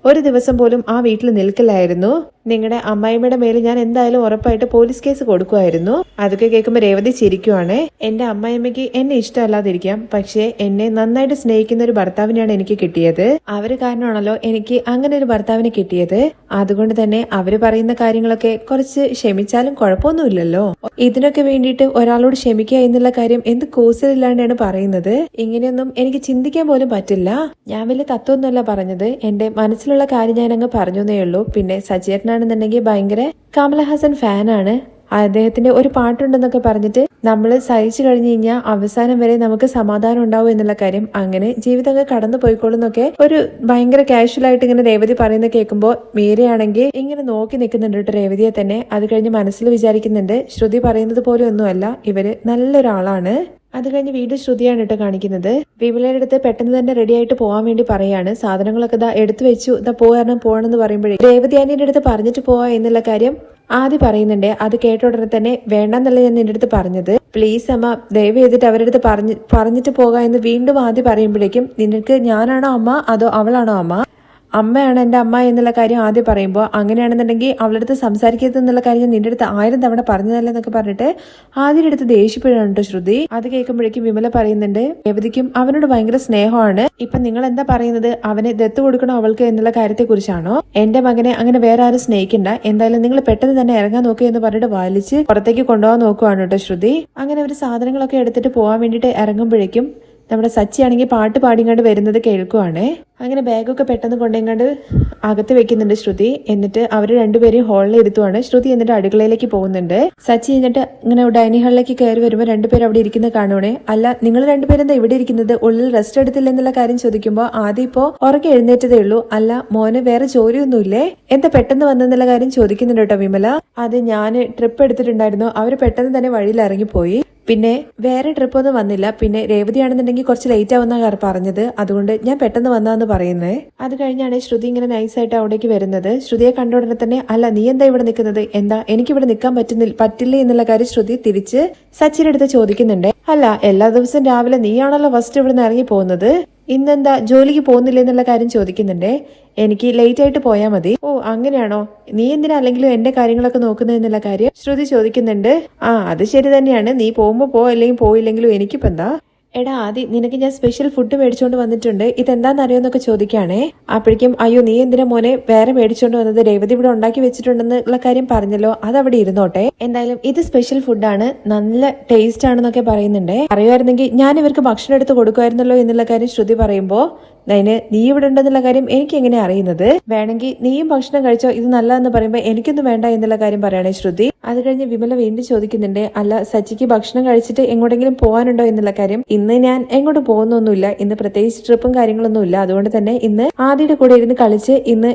ഒരു ദിവസം പോലും ആ വീട്ടിൽ നിൽക്കില്ലായിരുന്നു. നിങ്ങളുടെ അമ്മായിമ്മയുടെ മേലെ ഞാൻ എന്തായാലും ഉറപ്പായിട്ട് പോലീസ് കേസ് കൊടുക്കുമായിരുന്നു. അതൊക്കെ കേൾക്കുമ്പോൾ രേവതി ചിരിക്കുവാണ്. എന്റെ അമ്മായിമ്മയ്ക്ക് എന്നെ ഇഷ്ടമല്ലാതിരിക്കാം, പക്ഷെ എന്നെ നന്നായിട്ട് സ്നേഹിക്കുന്ന ഒരു ഭർത്താവിനെയാണ് എനിക്ക് കിട്ടിയത്. അവര് കാരണമാണല്ലോ എനിക്ക് അങ്ങനെ ഒരു ഭർത്താവിനെ കിട്ടിയത്. അതുകൊണ്ട് തന്നെ അവര് പറയുന്ന കാര്യങ്ങളൊക്കെ കുറച്ച് ക്ഷമിച്ചാലും കുഴപ്പമൊന്നുമില്ലല്ലോ. ഇതിനൊക്കെ വേണ്ടിയിട്ട് ഒരാളോട് ക്ഷമിക്കുക എന്നുള്ള കാര്യം എന്ത് കൂസലില്ലാണ്ടാണ് പറയുന്നത്. ഇങ്ങനെയൊന്നും എനിക്ക് ചിന്തിക്കാൻ പോലും പറ്റില്ല. ഞാൻ വലിയ തത്വമൊന്നുമല്ല പറഞ്ഞത്, എന്റെ മനസ്സിലുള്ള കാര്യം ഞാൻ അങ്ങ് പറഞ്ഞേ ഉള്ളൂ. പിന്നെ സച്ചേട്ടനാണെന്നുണ്ടെങ്കിൽ ഭയങ്കര കമലഹാസൻ ഫാനാണ്. അദ്ദേഹത്തിന്റെ ഒരു പാട്ടുണ്ടെന്നൊക്കെ പറഞ്ഞിട്ട് നമ്മൾ സഹിച്ചു കഴിഞ്ഞു കഴിഞ്ഞാൽ അവസാനം വരെ നമുക്ക് സമാധാനം ഉണ്ടാവും എന്നുള്ള കാര്യം, അങ്ങനെ ജീവിതങ്ങൾ കടന്നു പോയിക്കോളുന്നൊക്കെ ഒരു ഭയങ്കര കാഷ്വൽ ആയിട്ട് ഇങ്ങനെ രേവതി പറയുന്ന കേൾക്കുമ്പോൾ മീരയാണെങ്കിൽ ഇങ്ങനെ നോക്കി നിൽക്കുന്നുണ്ട് കേട്ടോ രേവതിയെ തന്നെ. അത് കഴിഞ്ഞ് മനസ്സിൽ വിചാരിക്കുന്നുണ്ട് ശ്രുതി പറയുന്നത് പോലെ ഒന്നുമല്ല, ഇവര് നല്ലൊരാളാണ്. അത് കഴിഞ്ഞ് വീണ്ടും ശ്രുതിയാണ് കേട്ടോ കാണിക്കുന്നത്. വിമലയുടെ അടുത്ത് പെട്ടെന്ന് തന്നെ റെഡി ആയിട്ട് പോകാൻ വേണ്ടി പറയാണ്. സാധനങ്ങളൊക്കെ ഇതാ എടുത്തു വെച്ചു, ഇതാ പോകണമെന്ന് പറയുമ്പോഴേ രേവതി ആന്റിയുടെ അടുത്ത് പറഞ്ഞിട്ട് പോവാ എന്നുള്ള കാര്യം ആദ്യം പറയുന്നുണ്ട്. അത് കേട്ട ഉടനെ തന്നെ വേണ്ടെന്നല്ല ഞാൻ നിന്റെ അടുത്ത് പറഞ്ഞത്, പ്ലീസ് അമ്മ ദയവ് ചെയ്തിട്ട് അവരുടെ അടുത്ത് പറഞ്ഞിട്ട് പോകാം എന്ന് വീണ്ടും ആദ്യം പറയുമ്പോഴേക്കും നിനക്ക് ഞാനാണോ അമ്മ അതോ അവളാണോ അമ്മ? അമ്മയാണ് എൻ്റെ അമ്മ എന്നുള്ള കാര്യം ആദ്യം പറയുമ്പോൾ അങ്ങനെയാണെന്നുണ്ടെങ്കിൽ അവളുടെ അടുത്ത് സംസാരിക്കരുത് എന്നുള്ള കാര്യം നിന്റെ അടുത്ത് 1000 തവണ പറഞ്ഞതല്ലേ എന്നൊക്കെ പറഞ്ഞിട്ട് ആദ്യയുടെ അടുത്ത് ദേഷ്യപ്പെടുകയാണ് കേട്ടോ ശ്രുതി. അത് കേൾക്കുമ്പോഴേക്കും വിമല പറയുന്നുണ്ട് രേവതിക്കും അവനോട് ഭയങ്കര സ്നേഹമാണ്. ഇപ്പൊ നിങ്ങൾ എന്താ പറയുന്നത്, അവനെ ദത്ത് കൊടുക്കണോ അവൾക്ക് എന്നുള്ള കാര്യത്തെ കുറിച്ചാണോ? എന്റെ മകനെ അങ്ങനെ വേറെ ആരും സ്നേഹിക്കണ്ട, എന്തായാലും നിങ്ങൾ പെട്ടെന്ന് തന്നെ ഇറങ്ങാൻ നോക്കുക എന്ന് പറഞ്ഞിട്ട് വലിച്ച് പുറത്തേക്ക് കൊണ്ടുപോകാൻ നോക്കുവാണ് കേട്ടോ ശ്രുതി. അങ്ങനെ അവർ സാധനങ്ങളൊക്കെ എടുത്തിട്ട് പോകാൻ വേണ്ടിയിട്ട് ഇറങ്ങുമ്പോഴേക്കും നമ്മുടെ സച്ചിയാണെങ്കിൽ പാട്ട് പാടിങ്ങാണ്ട് വരുന്നത് കേൾക്കുവാണ്. അങ്ങനെ ബാഗൊക്കെ പെട്ടെന്ന് കൊണ്ടെങ്ങാണ്ട് അകത്ത് വെക്കുന്നുണ്ട് ശ്രുതി. എന്നിട്ട് അവർ രണ്ടുപേരെയും ഹാളിൽ ഇരുത്തുവാണ്. ശ്രുതി എന്നിട്ട് അടുക്കളയിലേക്ക് പോകുന്നുണ്ട്. സച്ചി എന്നിട്ട് ഇങ്ങനെ ഡൈനിങ് ഹാളിലേക്ക് കയറി വരുമ്പോൾ രണ്ടുപേരും അവിടെ ഇരിക്കുന്നത് കാണുവാണേ. അല്ല, നിങ്ങൾ രണ്ടുപേരും എന്താ ഇവിടെ ഇരിക്കുന്നത്, ഉള്ളിൽ റെസ്റ്റ് എടുത്തില്ല എന്നുള്ള കാര്യം ചോദിക്കുമ്പോൾ ആദ്യം ഇപ്പോ ഉറക്കെ എഴുന്നേറ്റതേ ഉള്ളൂ, അല്ല മോന് വേറെ ജോലിയൊന്നുമില്ലേ, എന്താ പെട്ടെന്ന് വന്നെന്നുള്ള കാര്യം ചോദിക്കുന്നുണ്ട് കേട്ടോ വിമല. അത് ഞാൻ ട്രിപ്പ് എടുത്തിട്ടുണ്ടായിരുന്നു, അവര് പെട്ടെന്ന് തന്നെ വഴിയിൽ ഇറങ്ങിപ്പോയി, പിന്നെ വേറെ ട്രിപ്പ് ഒന്നും വന്നില്ല, പിന്നെ രേവതിയാണെന്നുണ്ടെങ്കിൽ കുറച്ച് ലേറ്റ് ആവുന്ന പറഞ്ഞത്, അതുകൊണ്ട് ഞാൻ പെട്ടെന്ന് വന്നാന്ന് പറയുന്നത്. അത് കഴിഞ്ഞാണ് ശ്രുതി ഇങ്ങനെ നൈസായിട്ട് അവിടേക്ക് വരുന്നത്. ശ്രുതിയെ കണ്ട ഉടനെ തന്നെ അല്ല നീ എന്താ ഇവിടെ നിൽക്കുന്നത്, എന്താ എനിക്കിവിടെ നിൽക്കാൻ പറ്റില്ലേ എന്നുള്ള കാര്യം ശ്രുതി തിരിച്ച് സച്ചിയുടെ അടുത്ത് ചോദിക്കുന്നുണ്ട്. അല്ല, എല്ലാ ദിവസവും രാവിലെ നീയാണല്ലോ ഫസ്റ്റ് ഇവിടുന്ന് ഇറങ്ങി പോകുന്നത്, ഇന്നെന്താ ജോലിക്ക് പോകുന്നില്ല എന്നുള്ള കാര്യം ചോദിക്കുന്നുണ്ട്. എനിക്ക് ലേറ്റ് ആയിട്ട് പോയാൽ മതി. ഓ അങ്ങനെയാണോ, നീ എന്തിനാ അല്ലെങ്കിലും എന്റെ കാര്യങ്ങളൊക്കെ നോക്കുന്നത് എന്നുള്ള കാര്യം ശ്രുതി ചോദിക്കുന്നുണ്ട്. അത് ശരി തന്നെയാണ്, നീ പോകുമ്പോ പോ, അല്ലെങ്കിൽ പോയില്ലെങ്കിലും എനിക്കിപ്പോ എന്താ. എടാ ആദി, നിനക്ക് ഞാൻ സ്പെഷ്യൽ ഫുഡ് മേടിച്ചോണ്ട് വന്നിട്ടുണ്ട്, ഇതെന്താണെന്നറിയോന്നൊക്കെ ചോദിക്കുകയാണേ. അപ്പോഴേക്കും അയ്യോ നീ എന്തിനാ മോനെ വേറെ മേടിച്ചോണ്ട് വന്നത്, രേവതി ഇവിടെ ഉണ്ടാക്കി വെച്ചിട്ടുണ്ടെന്നുള്ള കാര്യം പറഞ്ഞല്ലോ, അതവിടെ ഇരുന്നോട്ടെ, എന്തായാലും ഇത് സ്പെഷ്യൽ ഫുഡാണ്, നല്ല ടേസ്റ്റ് ആണെന്നൊക്കെ പറയുന്നുണ്ട്. അറിയുമായിരുന്നെങ്കിൽ ഞാൻ ഇവർക്ക് ഭക്ഷണം എടുത്ത് കൊടുക്കുമായിരുന്നല്ലോ എന്നുള്ള കാര്യം ശ്രുതി പറയുമ്പോ അതിന് നീ ഇവിടെ ഉണ്ടെന്നുള്ള കാര്യം എനിക്ക് എങ്ങനെ അറിയുന്നത്, വേണമെങ്കിൽ നീയും ഭക്ഷണം കഴിച്ചോ, ഇത് നല്ലതെന്ന് പറയുമ്പോ എനിക്കൊന്നും വേണ്ട എന്നുള്ള കാര്യം പറയണേ ശ്രുതി. അത് കഴിഞ്ഞ് വിമല വീണ്ടും ചോദിക്കുന്നുണ്ട്, അല്ല സച്ചിക്ക് ഭക്ഷണം കഴിച്ചിട്ട് എങ്ങോട്ടെങ്കിലും പോകാനുണ്ടോ എന്നുള്ള കാര്യം. ഇന്ന് ഞാൻ എങ്ങോട്ടും പോകുന്നൊന്നുമില്ല, ഇന്ന് പ്രത്യേകിച്ച് ട്രിപ്പും കാര്യങ്ങളൊന്നും ഇല്ല, അതുകൊണ്ട് തന്നെ ഇന്ന് ആദിയുടെ കൂടെ ഇരുന്ന് കളിച്ച് ഇന്ന്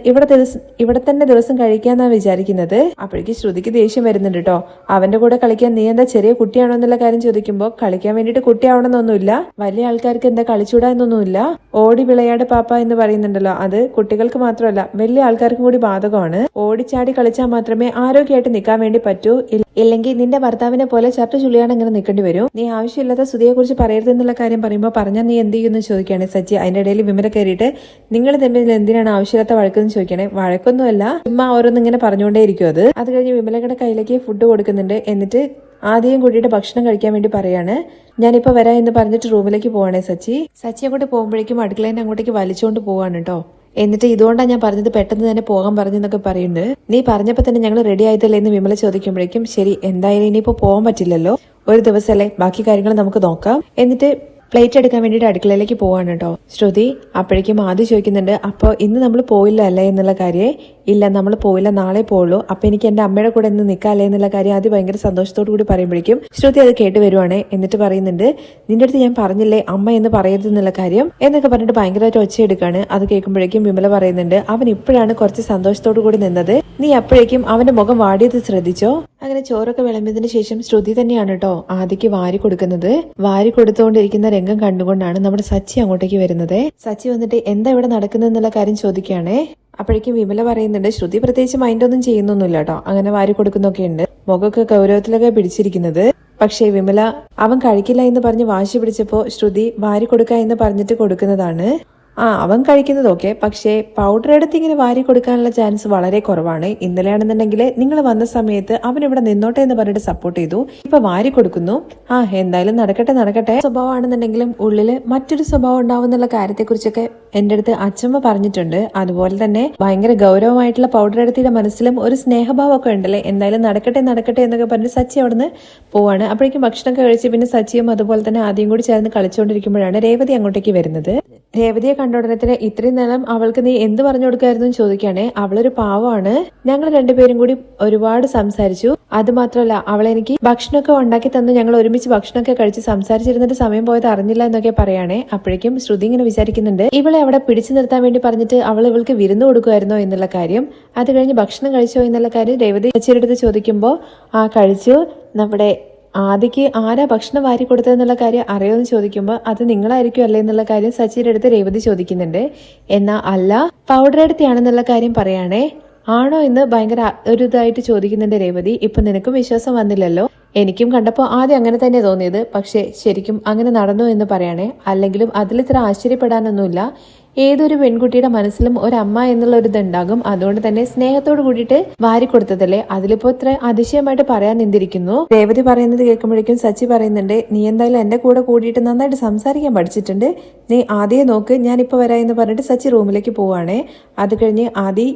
ഇവിടെ തന്നെ ദിവസം കഴിക്കാന്നാ വിചാരിക്കുന്നത്. അപ്പോഴേക്ക് ശ്രുതിക്ക് ദേഷ്യം വരുന്നുണ്ട് കേട്ടോ. അവന്റെ കൂടെ കളിക്കാൻ നീ എന്താ ചെറിയ കുട്ടിയാണോ എന്നുള്ള കാര്യം ചോദിക്കുമ്പോൾ കളിക്കാൻ വേണ്ടിയിട്ട് കുട്ടിയാവണമെന്നൊന്നുമില്ല, വലിയ ആൾക്കാർക്ക് എന്താ കളിച്ചൂടാ എന്നൊന്നുമില്ല, ഓടി വിളയാട് പാപ്പ എന്ന് പറയുന്നുണ്ടല്ലോ, അത് കുട്ടികൾക്ക് മാത്രമല്ല വലിയ ആൾക്കാർക്കും കൂടി ബാധകമാണ്. ഓടിച്ചാടി കളിച്ചാൽ മാത്രമേ ആരോഗ്യമായിട്ട് നിൽക്കാൻ വേണ്ടി പറ്റൂ, ഇല്ലെങ്കിൽ നിന്റെ ഭർത്താവിനെ പോലെ ചർച്ച ചുള്ളിയാണ് ഇങ്ങനെ നിൽക്കേണ്ടി വരും. നീ ആവശ്യമില്ലാത്ത സ്തുതിയെ കുറിച്ച് പറയരുത് എന്നുള്ള കാര്യം പറയുമ്പോൾ പറഞ്ഞാൽ നീ എന്ത് ചെയ്യുന്നു ചോദിക്കുകയാണ് സച്ചി. അതിന്റെ ഇടയിൽ വിമല കയറിയിട്ട് നിങ്ങൾ തമ്മിൽ എന്തിനാണ് ആവശ്യമില്ലാത്ത വഴക്കെന്ന് ചോദിക്കണേ. വഴക്കൊന്നുമല്ല, ചുമ്മാ ഓരോന്നും ഇങ്ങനെ പറഞ്ഞുകൊണ്ടേയിരിക്കും. അത് കഴിഞ്ഞ് വിമലയുടെ കയ്യിലേക്ക് ഫുഡ് കൊടുക്കുന്നുണ്ട്. എന്നിട്ട് ആദ്യം കൂട്ടിയിട്ട് ഭക്ഷണം കഴിക്കാൻ വേണ്ടി പറയാണ്. ഞാനിപ്പോ വരാം എന്ന് പറഞ്ഞിട്ട് റൂമിലേക്ക് പോവാണേ സച്ചി അങ്ങോട്ട് പോകുമ്പോഴേക്കും അടുക്കളേനെ അങ്ങോട്ടേക്ക് വലിച്ചുകൊണ്ട് പോവാണ് കേട്ടോ. എന്നിട്ട് ഇതുകൊണ്ടാണ് ഞാൻ പറഞ്ഞത് പെട്ടെന്ന് തന്നെ പോകാൻ പറഞ്ഞെന്നൊക്കെ പറയുന്നുണ്ട്. നീ പറഞ്ഞപ്പോ തന്നെ ഞങ്ങൾ റെഡി ആയതല്ലേ എന്ന് വിമല ചോദിക്കുമ്പോഴേക്കും ശരി, എന്തായാലും ഇനിയിപ്പോ പോകാൻ പറ്റില്ലല്ലോ, ഒരു ദിവസമല്ലേ, ബാക്കി കാര്യങ്ങൾ നമുക്ക് നോക്കാം. എന്നിട്ട് പ്ലേറ്റ് എടുക്കാൻ വേണ്ടിയിട്ട് അടുക്കളയിലേക്ക് പോവാണ് കേട്ടോ ശ്രുതി. അപ്പോഴേക്കും ആദ്യം ചോദിക്കുന്നുണ്ട്, അപ്പോൾ ഇന്ന് നമ്മൾ പോയില്ല അല്ലേ എന്നുള്ള കാര്യം. ഇല്ല നമ്മൾ പോയില്ല, നാളെ പോവുള്ളൂ, അപ്പൊ എനിക്ക് എന്റെ അമ്മയുടെ കൂടെ ഇന്ന് നിൽക്കാല്ലേ എന്നുള്ള കാര്യം ആദ്യം ഭയങ്കര സന്തോഷത്തോടു കൂടി പറയുമ്പോഴേക്കും ശ്രുതി അത് കേട്ട് വരുവാണ്. എന്നിട്ട് പറയുന്നുണ്ട്, നിന്റെ അടുത്ത് ഞാൻ പറഞ്ഞില്ലേ അമ്മ എന്ന് പറയരുത് എന്നുള്ള കാര്യം എന്നൊക്കെ പറഞ്ഞിട്ട് ഭയങ്കരമായിട്ട് ഒച്ചയെടുക്കാണ്. അത് കേൾക്കുമ്പോഴേക്കും വിമല പറയുന്നുണ്ട്, അവൻ ഇപ്പോഴാണ് കുറച്ച് സന്തോഷത്തോടു കൂടി നിന്നത്, നീ അപ്പോഴേക്കും അവന്റെ മുഖം വാടിയത് ശ്രദ്ധിച്ചോ. അങ്ങനെ ചോറൊക്കെ വിളമ്പിയതിന് ശേഷം ശ്രുതി തന്നെയാണ് കേട്ടോ ആദിക്ക് വാരി കൊടുക്കുന്നത്. വാരി കൊടുത്തുകൊണ്ടിരിക്കുന്ന രംഗം കണ്ടുകൊണ്ടാണ് നമ്മുടെ സച്ചി അങ്ങോട്ടേക്ക് വരുന്നത്. സച്ചി വന്നിട്ട് എന്താ ഇവിടെ നടക്കുന്നതെന്നുള്ള കാര്യം ചോദിക്കുകയാണേ. അപ്പോഴേക്കും വിമല പറയുന്നുണ്ട്, ശ്രുതി പ്രത്യേകിച്ച് മൈൻഡൊന്നും ചെയ്യുന്നൊന്നുമില്ല കേട്ടോ, അങ്ങനെ വാരി കൊടുക്കുന്നൊക്കെ ഉണ്ട്, മുഖമൊക്കെ ഗൗരവത്തിലൊക്കെ പിടിച്ചിരിക്കുന്നത്. പക്ഷേ വിമല അവൻ കഴിക്കില്ല എന്ന് പറഞ്ഞ് വാശി പിടിച്ചപ്പോ ശ്രുതി വാരി കൊടുക്ക എന്ന് പറഞ്ഞിട്ട് കൊടുക്കുന്നതാണ്. അവൻ കഴിക്കുന്നതൊക്കെ, പക്ഷേ പൗഡർ എടുത്ത് ഇങ്ങനെ വാരി കൊടുക്കാനുള്ള ചാൻസ് വളരെ കുറവാണ്. ഇന്നലെയാണെന്നുണ്ടെങ്കിൽ നിങ്ങൾ വന്ന സമയത്ത് അവൻ ഇവിടെ നിന്നോട്ടെ എന്ന് പറഞ്ഞിട്ട് സപ്പോർട്ട് ചെയ്തു, ഇപ്പൊ വാരി കൊടുക്കുന്നു. എന്തായാലും നടക്കട്ടെ. സ്വഭാവമാണെന്നുണ്ടെങ്കിലും ഉള്ളില് മറ്റൊരു സ്വഭാവം ഉണ്ടാവുന്നുള്ള കാര്യത്തെക്കുറിച്ചൊക്കെ എന്റെ അടുത്ത് അച്ഛമ്മ പറഞ്ഞിട്ടുണ്ട്. അതുപോലെ തന്നെ ഭയങ്കര ഗൗരവമായിട്ടുള്ള പൗഡർ എടുത്തിയുടെ മനസ്സിലും ഒരു സ്നേഹഭാവമൊക്കെ ഉണ്ടല്ലേ. എന്തായാലും നടക്കട്ടെ എന്നൊക്കെ പറഞ്ഞ് സച്ചി അവിടുന്ന് പോവാണ്. അപ്പോഴേക്കും ഭക്ഷണമൊക്കെ കഴിച്ച് പിന്നെ സച്ചിയും അതുപോലെ തന്നെ ആദ്യം കൂടി ചേർന്ന് കളിച്ചുകൊണ്ടിരിക്കുമ്പോഴാണ് രേവതി അങ്ങോട്ടേക്ക് വരുന്നത്. രേവതിയെ കണ്ട ഉടനെ തന്നെ ഇത്രയും നേരം അവൾക്ക് നീ എന്ത് പറഞ്ഞു കൊടുക്കായിരുന്നു ചോദിക്കുകയാണെ. അവളൊരു പാവമാണ്, ഞങ്ങൾ രണ്ടുപേരും കൂടി ഒരുപാട് സംസാരിച്ചു, അത് മാത്രമല്ല അവളെനിക്ക് ഭക്ഷണമൊക്കെ ഉണ്ടാക്കി തന്നു, ഞങ്ങൾ ഒരുമിച്ച് ഭക്ഷണമൊക്കെ കഴിച്ച് സംസാരിച്ചിരുന്നിട്ട് സമയം പോയത് അറിഞ്ഞില്ല എന്നൊക്കെ പറയാണേ. അപ്പോഴേക്കും ശ്രുതി ഇങ്ങനെ വിചാരിക്കുന്നുണ്ട്, ഇവളെ അവിടെ പിടിച്ചു നിർത്താൻ വേണ്ടി പറഞ്ഞിട്ട് ഇവൾക്ക് വിരുന്ന് കൊടുക്കുമായിരുന്നോ എന്നുള്ള കാര്യം. അത് കഴിഞ്ഞ് ഭക്ഷണം കഴിച്ചോ എന്നുള്ള കാര്യം രേവതി സച്ചിയുടെ അടുത്ത് ചോദിക്കുമ്പോൾ കഴിച്ചു, നമ്മുടെ ആദിക്ക് ആരാ ഭക്ഷണം വാരി കൊടുത്തതെന്നുള്ള കാര്യം അറിയോന്ന് ചോദിക്കുമ്പോൾ അത് നിങ്ങളായിരിക്കും അല്ലേ എന്നുള്ള കാര്യം സച്ചിയുടെ അടുത്ത് രേവതി ചോദിക്കുന്നുണ്ട്. എന്നാ അല്ല, പൗഡർ എടുത്തിയാണെന്നുള്ള കാര്യം പറയാണേ. ആണോ എന്ന് ഭയങ്കര ഒരു ഇതായിട്ട് ചോദിക്കുന്നുണ്ട് രേവതി. ഇപ്പൊ നിനക്കും വിശ്വാസം വന്നില്ലല്ലോ. എനിക്കും കണ്ടപ്പോൾ ആദ്യം അങ്ങനെ തന്നെ തോന്നിയത്, പക്ഷെ ശരിക്കും അങ്ങനെ നടന്നു എന്ന് പറയണേ. അല്ലെങ്കിലും അതിലിത്ര ആശ്ചര്യപ്പെടാനൊന്നുമില്ല. ഏതൊരു പെൺകുട്ടിയുടെ മനസ്സിലും ഒരമ്മ എന്നുള്ള ഒരു ഇതുണ്ടാകും. അതുകൊണ്ട് തന്നെ സ്നേഹത്തോട് കൂടിയിട്ട് വാരി കൊടുത്തതല്ലേ, അതിലിപ്പോ ഇത്ര അതിശയമായിട്ട് പറയാൻ നിന്നിരിക്കുന്നു. രേവതി പറയുന്നത് കേൾക്കുമ്പോഴേക്കും സച്ചി പറയുന്നുണ്ട്, നീ എന്തായാലും എന്റെ കൂടെ കൂടിയിട്ട് നന്നായിട്ട് സംസാരിക്കാൻ പഠിച്ചിട്ടുണ്ട്, നീ ആദ്യം നോക്ക്, ഞാനിപ്പോ വരാ എന്ന് പറഞ്ഞിട്ട് സച്ചി റൂമിലേക്ക് പോവാണേ. അത് കഴിഞ്ഞ് ആദി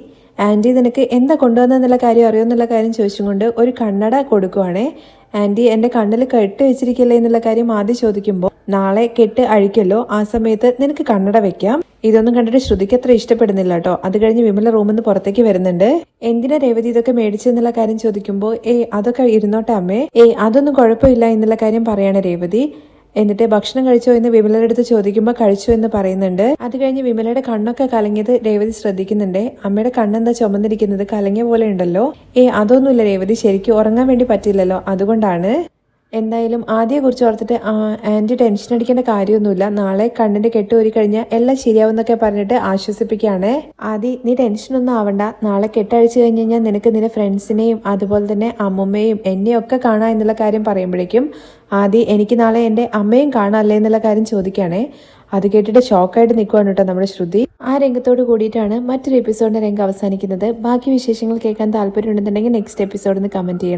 ആന്റി നിനക്ക് എന്താ കൊണ്ടുവന്നെന്നുള്ള കാര്യം അറിയുമെന്നുള്ള കാര്യം ചോദിച്ചും കൊണ്ട് ഒരു കണ്ണട കൊടുക്കുവാണേ. ആന്റി എന്റെ കണ്ണിൽ കെട്ട് വെച്ചിരിക്കല്ലേ എന്നുള്ള കാര്യം ആദ്യം ചോദിക്കുമ്പോൾ, നാളെ കെട്ട് അഴിക്കല്ലോ, ആ സമയത്ത് നിനക്ക് കണ്ണട വെക്കാം. ഇതൊന്നും കണ്ടിട്ട് ശ്രുതിക്ക് അത്ര ഇഷ്ടപ്പെടുന്നില്ല കേട്ടോ. അത് കഴിഞ്ഞ് വിമല റൂമിൽ നിന്ന് പുറത്തേക്ക് വരുന്നുണ്ട്. എന്തിനാ രേവതി ഇതൊക്കെ മേടിച്ചെന്നുള്ള കാര്യം ചോദിക്കുമ്പോൾ, അതൊക്കെ ഇരുന്നോട്ടെ അമ്മേ, അതൊന്നും കുഴപ്പമില്ല എന്നുള്ള കാര്യം പറയാണ് രേവതി. എന്നിട്ട് ഭക്ഷണം കഴിച്ചോ എന്ന് വിമലയുടെ അടുത്ത് ചോദിക്കുമ്പോൾ കഴിച്ചു എന്ന് പറയുന്നുണ്ട്. അത് കഴിഞ്ഞ് വിമലയുടെ കണ്ണൊക്കെ കലങ്ങിയത് രേവതി ശ്രദ്ധിക്കുന്നുണ്ട്. അമ്മയുടെ കണ്ണെന്താ ചുമന്നിരിക്കുന്നത്, കലങ്ങിയ പോലെ ഉണ്ടല്ലോ. അതൊന്നുമില്ല രേവതി, ശരിക്കും ഉറങ്ങാൻ വേണ്ടി പറ്റില്ലല്ലോ, അതുകൊണ്ടാണ്. എന്തായാലും ആദ്യയെ കുറിച്ച് ഓർത്തിട്ട് ആന്റി ടെൻഷൻ അടിക്കേണ്ട കാര്യമൊന്നുമില്ല, നാളെ കണ്ണിന്റെ കെട്ട് ഊരി കഴിഞ്ഞാൽ എല്ലാം ശരിയാവുന്നൊക്കെ പറഞ്ഞിട്ട് ആശ്വസിപ്പിക്കുകയാണ്. ആദ്യം നീ ടെൻഷനൊന്നും ആവണ്ട, നാളെ കെട്ടഴിച്ചു കഴിഞ്ഞ് കഴിഞ്ഞാൽ നിനക്ക് നിന്റെ ഫ്രണ്ട്സിനെയും അതുപോലെ തന്നെ അമ്മുമ്മയും എന്നെയും ഒക്കെ കാണാം എന്നുള്ള കാര്യം പറയുമ്പോഴേക്കും ആദ്യം എനിക്ക് നാളെ എൻ്റെ അമ്മയും കാണാമല്ലേ എന്നുള്ള കാര്യം ചോദിക്കുകയാണേ. അത് കേട്ടിട്ട് ഷോക്കായിട്ട് നിൽക്കുവാണ് കേട്ടോ നമ്മുടെ ശ്രുതി. ആ രംഗത്തോട് കൂടിയിട്ടാണ് മറ്റൊരു എപ്പിസോഡിന്റെ രംഗം അവസാനിക്കുന്നത്. ബാക്കി വിശേഷങ്ങൾ കേൾക്കാൻ താല്പര്യം ഉണ്ടെന്നുണ്ടെങ്കിൽ നെക്സ്റ്റ് എപ്പിസോഡിൽ നിന്ന് കമന്റ് ചെയ്യണം.